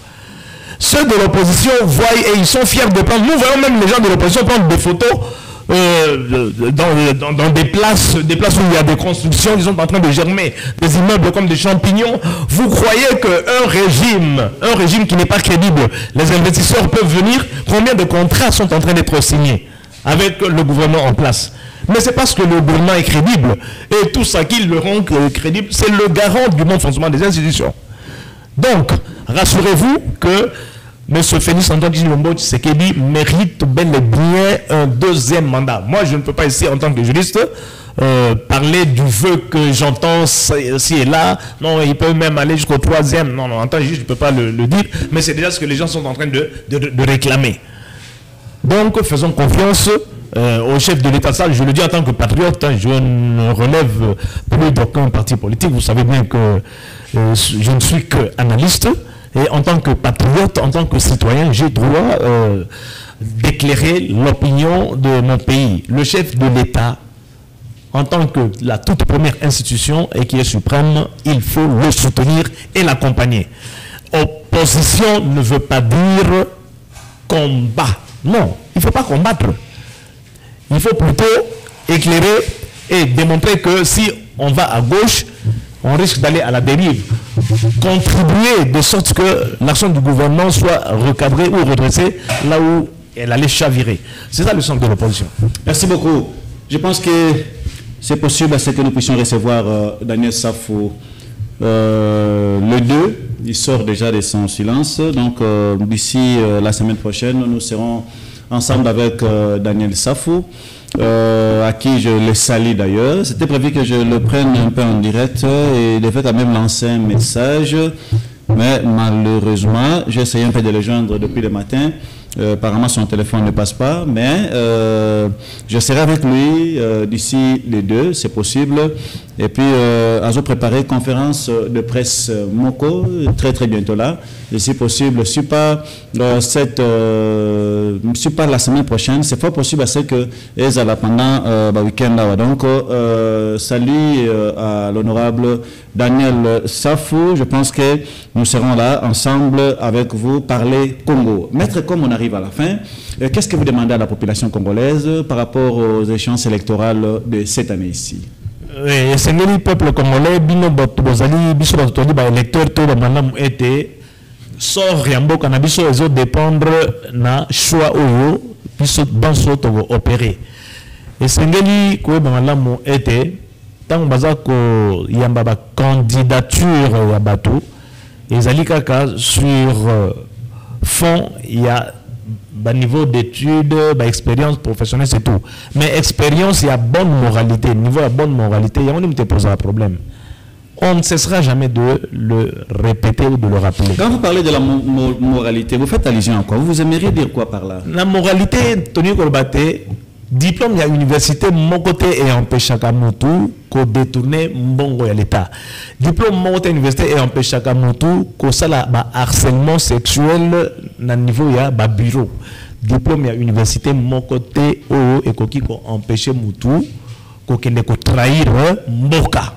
Ceux de l'opposition voient et ils sont fiers de prendre. Nous voyons même les gens de l'opposition prendre des photos dans des places où il y a des constructions, ils sont en train de germer des immeubles comme des champignons. Vous croyez qu'un régime qui n'est pas crédible, les investisseurs peuvent venir? Combien de contrats sont en train d'être signés avec le gouvernement en place? Mais c'est parce que le gouvernement est crédible. Et tout ça qui le rend crédible, c'est le garant du bon fonctionnement des institutions. Donc, rassurez-vous que M. Félix Antoine Tshilombo Tshisekedi mérite bel et bien un deuxième mandat. Moi, je ne peux pas ici, en tant que juriste, parler du vœu que j'entends ci et là. Non, il peut même aller jusqu'au troisième. Non, en tant que juge, je ne peux pas le dire. Mais c'est déjà ce que les gens sont en train de réclamer. Donc, faisons confiance au chef de l'État. Ça, je le dis en tant que patriote. Je ne relève plus d'aucun parti politique. Vous savez bien que je ne suis qu'analyste. Et en tant que patriote, en tant que citoyen, j'ai droit d'éclairer l'opinion de mon pays. Le chef de l'État, en tant que la toute première institution et qui est suprême, il faut le soutenir et l'accompagner. Opposition ne veut pas dire combat. Non, il ne faut pas combattre. Il faut plutôt éclairer et démontrer que si on va à gauche, on risque d'aller à la dérive. Contribuer de sorte que l'action du gouvernement soit recadrée ou redressée là où elle allait chavirer. C'est ça le sens de l'opposition. Merci beaucoup. Je pense que c'est possible à ce que nous puissions recevoir Daniel Safou le 2. Il sort déjà de son silence. Donc d'ici la semaine prochaine, nous serons ensemble avec Daniel Safou. À qui je le salue d'ailleurs. C'était prévu que je le prenne un peu en direct et il devait quand même lancer un message, mais malheureusement, j'ai essayé un peu de le joindre depuis le matin. Apparemment, son téléphone ne passe pas, mais je serai avec lui d'ici les 2, c'est possible. Et puis, à vous préparer conférence de presse Moko, très bientôt là. Et si possible, si pas la semaine prochaine, c'est fort possible à ce que Ezala pendant le week-end là. Donc, salut à l'honorable Daniel Safou. Je pense que nous serons là ensemble avec vous, parler Congo. Maître, comme on arrive à la fin, qu'est-ce que vous demandez à la population congolaise par rapport aux échéances électorales de cette année ici? C'est le peuple congolais, bino bozali biso batoli ba électeur to ba manam été sort yambo kana biso ezo dépendre na choix oyo biso banso to opérer. Et sengeli ko ba malamu été tant baza ko yamba ba candidature ya bato ezali kaka sur fond il y a niveau d'études, expérience professionnelle, c'est tout. Mais expérience, il y a bonne moralité. Niveau de bonne moralité, il y a un pose un problème. On ne cessera jamais de le répéter ou de le rappeler. Quand vous parlez de la moralité, vous faites allusion à quoi? Vous aimeriez dire quoi par là? La moralité, Tony Kolbate, diplôme à l'université, mon côté est empêché à Moutou, qu'on détourne mbongo à l'État. Diplôme mon côté université est empêché à Moutou, qu'on ça la harcèlement sexuel na niveau ya ba bureau. Diplôme à l'université, mon côté et qu'on empêché Moutou, qu'on trahir mboka.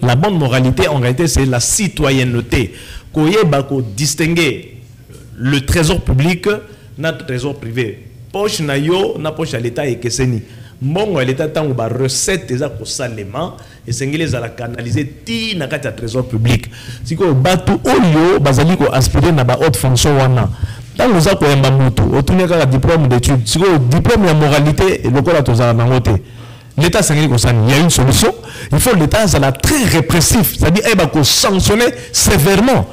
La bonne moralité en réalité c'est la citoyenneté. Qu'on y distinguer le trésor public notre trésor privé. Poche na yo na poche à l'État et keseni mbongo à l'État tant ba recette eza ko salema et sengeli za la canaliser ti na kati ya trésor public siko batu oyo bazali ko aspirer na ba haute fonction wana tant za ko yamba mutu otune kaka diplôme d'études siko diplôme ya moralité lokola tozala nango te. L'État sengeli ko sani, il y a une solution. Il faut l'État ça la très répressif, c'est-à-dire ba ko sanctionner sévèrement.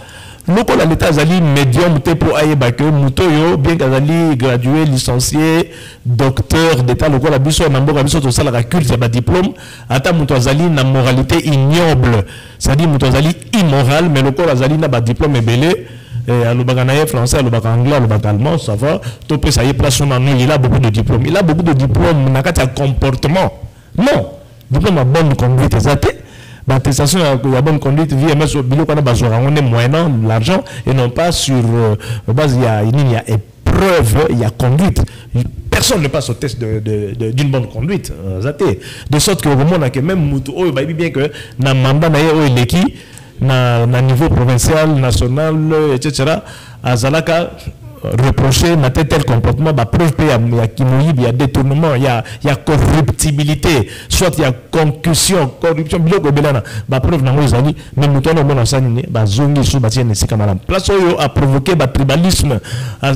Lokola l'État azali médium te pour ayeba que mutoyo bien qu'azali gradué licencié docteur d'état lokola biso na mboka biso to sala ka culte ya ba diplôme ata muto azali na moralité ignoble, c'est-à-dire muto azali immoral mais lokola azali na ba diplôme ebele alobaka na français alobaka anglais alobaka allemand ça va to pe ça y place son nom il a beaucoup de diplômes, il a beaucoup de diplômes na kati ya comportement. Non, diplôme à bonne conduite exacte. L'attestation de bonne conduite via on est moyennant l'argent et non pas sur base il y a épreuve, il y a conduite. Personne ne passe au test d'une bonne conduite. De sorte que au moment où même Moutou, bien que na mandat na niveau provincial, national, etc. Azalaka reprocher n'atteint tel comportement, bah preuve il y a kimoïbe, il y a détournement, il y a corruptibilité, soit il y a corruption, biloko belana, bah preuve n'a pas ali, même nous tournons mon enseigne, bah zongi sous bâtiment ne sika malam. Place où a provoqué bah tribalisme,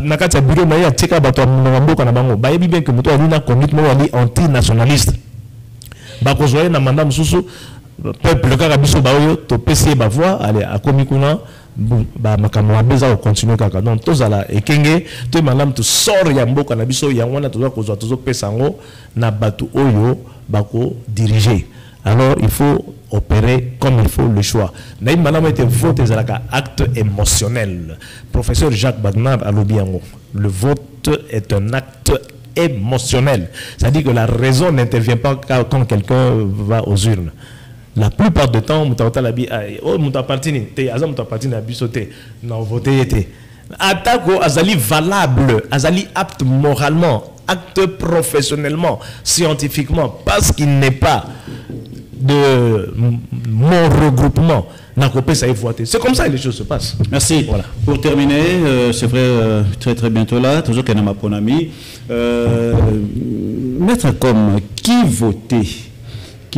nakati bureau na ya tika bah toi mnambo kana bango, bah bien que nous tournons na conduite moi ali anti-nationaliste, bah qu'on soit na mandat mususu peuple le kakabiso baoyo to pesi ba voix allez à komikuna ba makamwa beza au continuer kaka donc tozala ekenge to manam to sort ya mboka na biso ya wana toza kozwa tozo pesa ngo na batu oyo bako diriger. Alors il faut opérer comme il faut le choix. Naïm manam était vote ezalaka acte émotionnel. Professeur Jacques Bagnar a l'obiango. Le vote est un acte émotionnel. C'est-à-dire que la raison n'intervient pas quand quelqu'un va aux urnes. La plupart du temps, attaque azali valable, azali apte moralement, acte professionnellement, scientifiquement, parce qu'il n'est pas de mon regroupement. C'est comme ça que les choses se passent. Merci. Voilà. Pour terminer, c'est vrai, très bientôt là, toujours qu'il y a ma bonne amie, mettre comme qui votait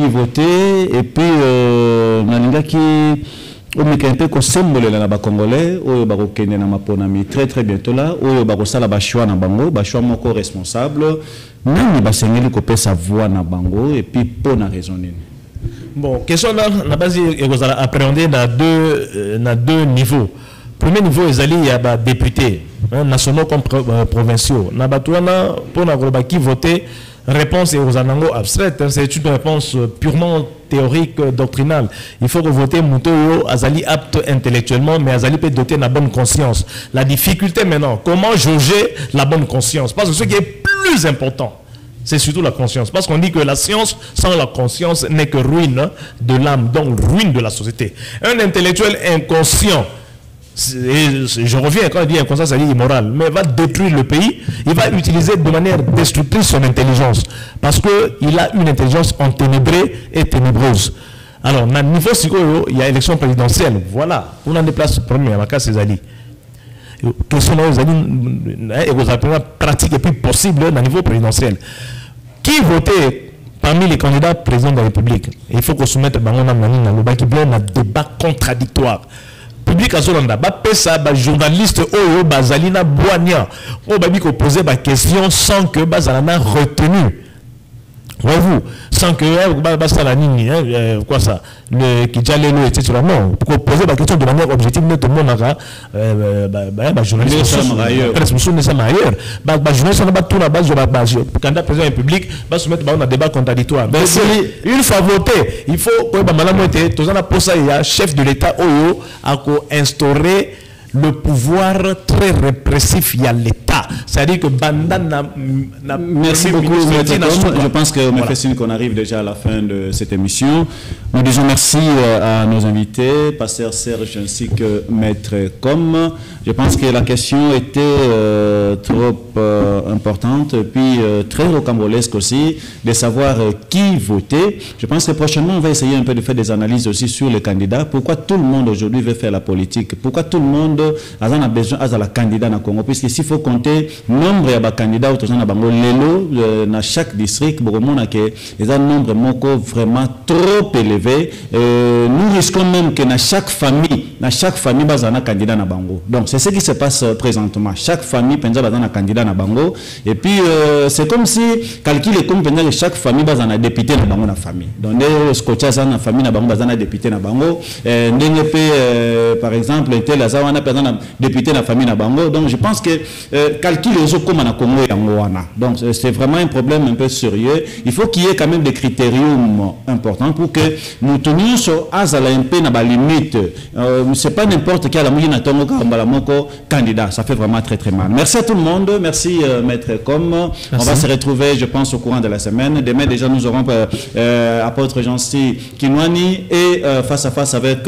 et puis nalinga qui au mécanisme ko symbole la ba congolais oyo ba ko kende na maponami très bientôt là oyo ba ko sala ba choix na bango ba choix moko responsable nani ba sengeli ko pesa voix na bango et puis pour na raisonner. Bon, question là na base et vous allez appréhender na deux niveaux. Premier niveau il y a ba députés nationaux comme provinciaux na batouana pour na ko ba qui voter. Réponse est aux anangos abstraites, c'est une réponse purement théorique, doctrinale. Il faut que voter Moutoyo, Azali apte intellectuellement, mais Azali peut doter la bonne conscience. La difficulté maintenant, comment jauger la bonne conscience? Parce que ce qui est plus important, c'est surtout la conscience. Parce qu'on dit que la science sans la conscience n'est que ruine de l'âme, donc ruine de la société. Un intellectuel inconscient, et je reviens quand il dit inconscient, ça dit immoral, mais va détruire le pays, il va utiliser de manière destructrice son intelligence, parce qu'il a une intelligence enténébrée et ténébreuse. Alors, à niveau psycho, il y a élection présidentielle, voilà, on en déplace premier, à ma cas, c'est Ali. Question la pratique et plus possible à niveau présidentiel. Qui votait parmi les candidats présidents de la République? Il faut qu'on soumette un débat contradictoire. Public à Zolanda, journaliste Oyo Bazalina Boigna, on va poser ma question sans que Bazalana retenu. Voyez-vous, sans que Basalanini, quoi ça, le Kijalelo, etc. Non, pour poser ma question de manière objective, tout le monde a journaliste ailleurs. Journaliste n'a pas tout la base, candidat président public, va se mettre dans un débat contradictoire. Une fois voté, il faut que Madame Moïté, tout ça, chef de l'État Oyo, a instauré le pouvoir très répressif, il y a l'État. C'est-à-dire que Banda n'a merci beaucoup, je pense que voilà. Qu'on arrive déjà à la fin de cette émission. Nous disons merci à nos invités, Pasteur Serge ainsi que Maître Com. Je pense que la question était trop importante, puis très rocambolesque aussi, de savoir qui voter. Je pense que prochainement, on va essayer un peu de faire des analyses aussi sur les candidats. Pourquoi tout le monde aujourd'hui veut faire la politique? Pourquoi tout le monde a besoin de la candidat dans le Congo? Puisque s'il faut compter nombre de candidats dans chaque district, il y a un nombre vraiment trop élevé. Nous risquons même que dans chaque famille, il y a un candidat dans Bango. Donc c'est ce qui se passe présentement. Chaque famille a un candidat dans Bango. Et puis c'est comme si calculer comme chaque famille a un député dans Bango. Donc il y a famille dans Bango, un député dans Bango. Par exemple, député de la famille Nabango. Donc je pense que calculer les autres comme on a Congo et Angoana. Donc c'est vraiment un problème un peu sérieux. Il faut qu'il y ait quand même des critériums importants pour que nous tenions sur Azala un peu na limite. C'est pas n'importe quel candidat. Ça fait vraiment très mal. Merci à tout le monde. Merci Maître Com. On va se retrouver, je pense, au courant de la semaine. Demain déjà nous aurons apôtre Jean-Cy Kinwani et face à face avec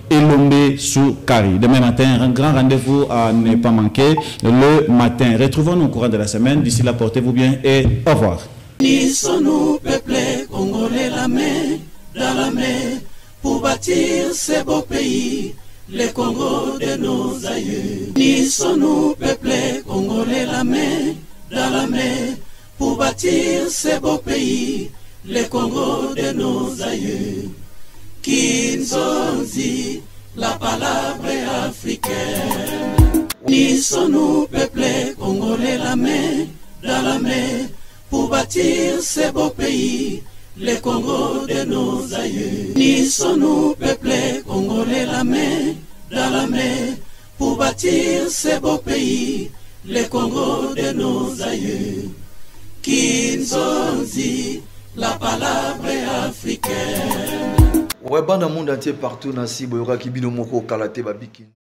Elombe Soukari. Demain matin, un grand rendez-vous à ne pas manquer le matin. Retrouvons-nous au courant de la semaine. D'ici là, portez-vous bien et au revoir. Unissons-nous, peuple congolais, la main dans la main pour bâtir ce beau pays, le Congo de nos aïeux. Unissons-nous, peuple congolais, la main dans la main pour bâtir ce beau pays, le Congo de nos aïeux. Kinzonzi, la palabra africaine. Unissons-nous, peuple congolais, la main dans la main pour bâtir ce beau pays, le Congo de nos aïeux. Unissons-nous, peuple congolais, la main dans la main, pour bâtir ce beau pays, le Congo de nos aïeux. Kinzonzi, la palabre africaine. Ouais, dans le monde entier, partout, Nasi, Boyora, Kibino, Moko, Kalate, Babiki.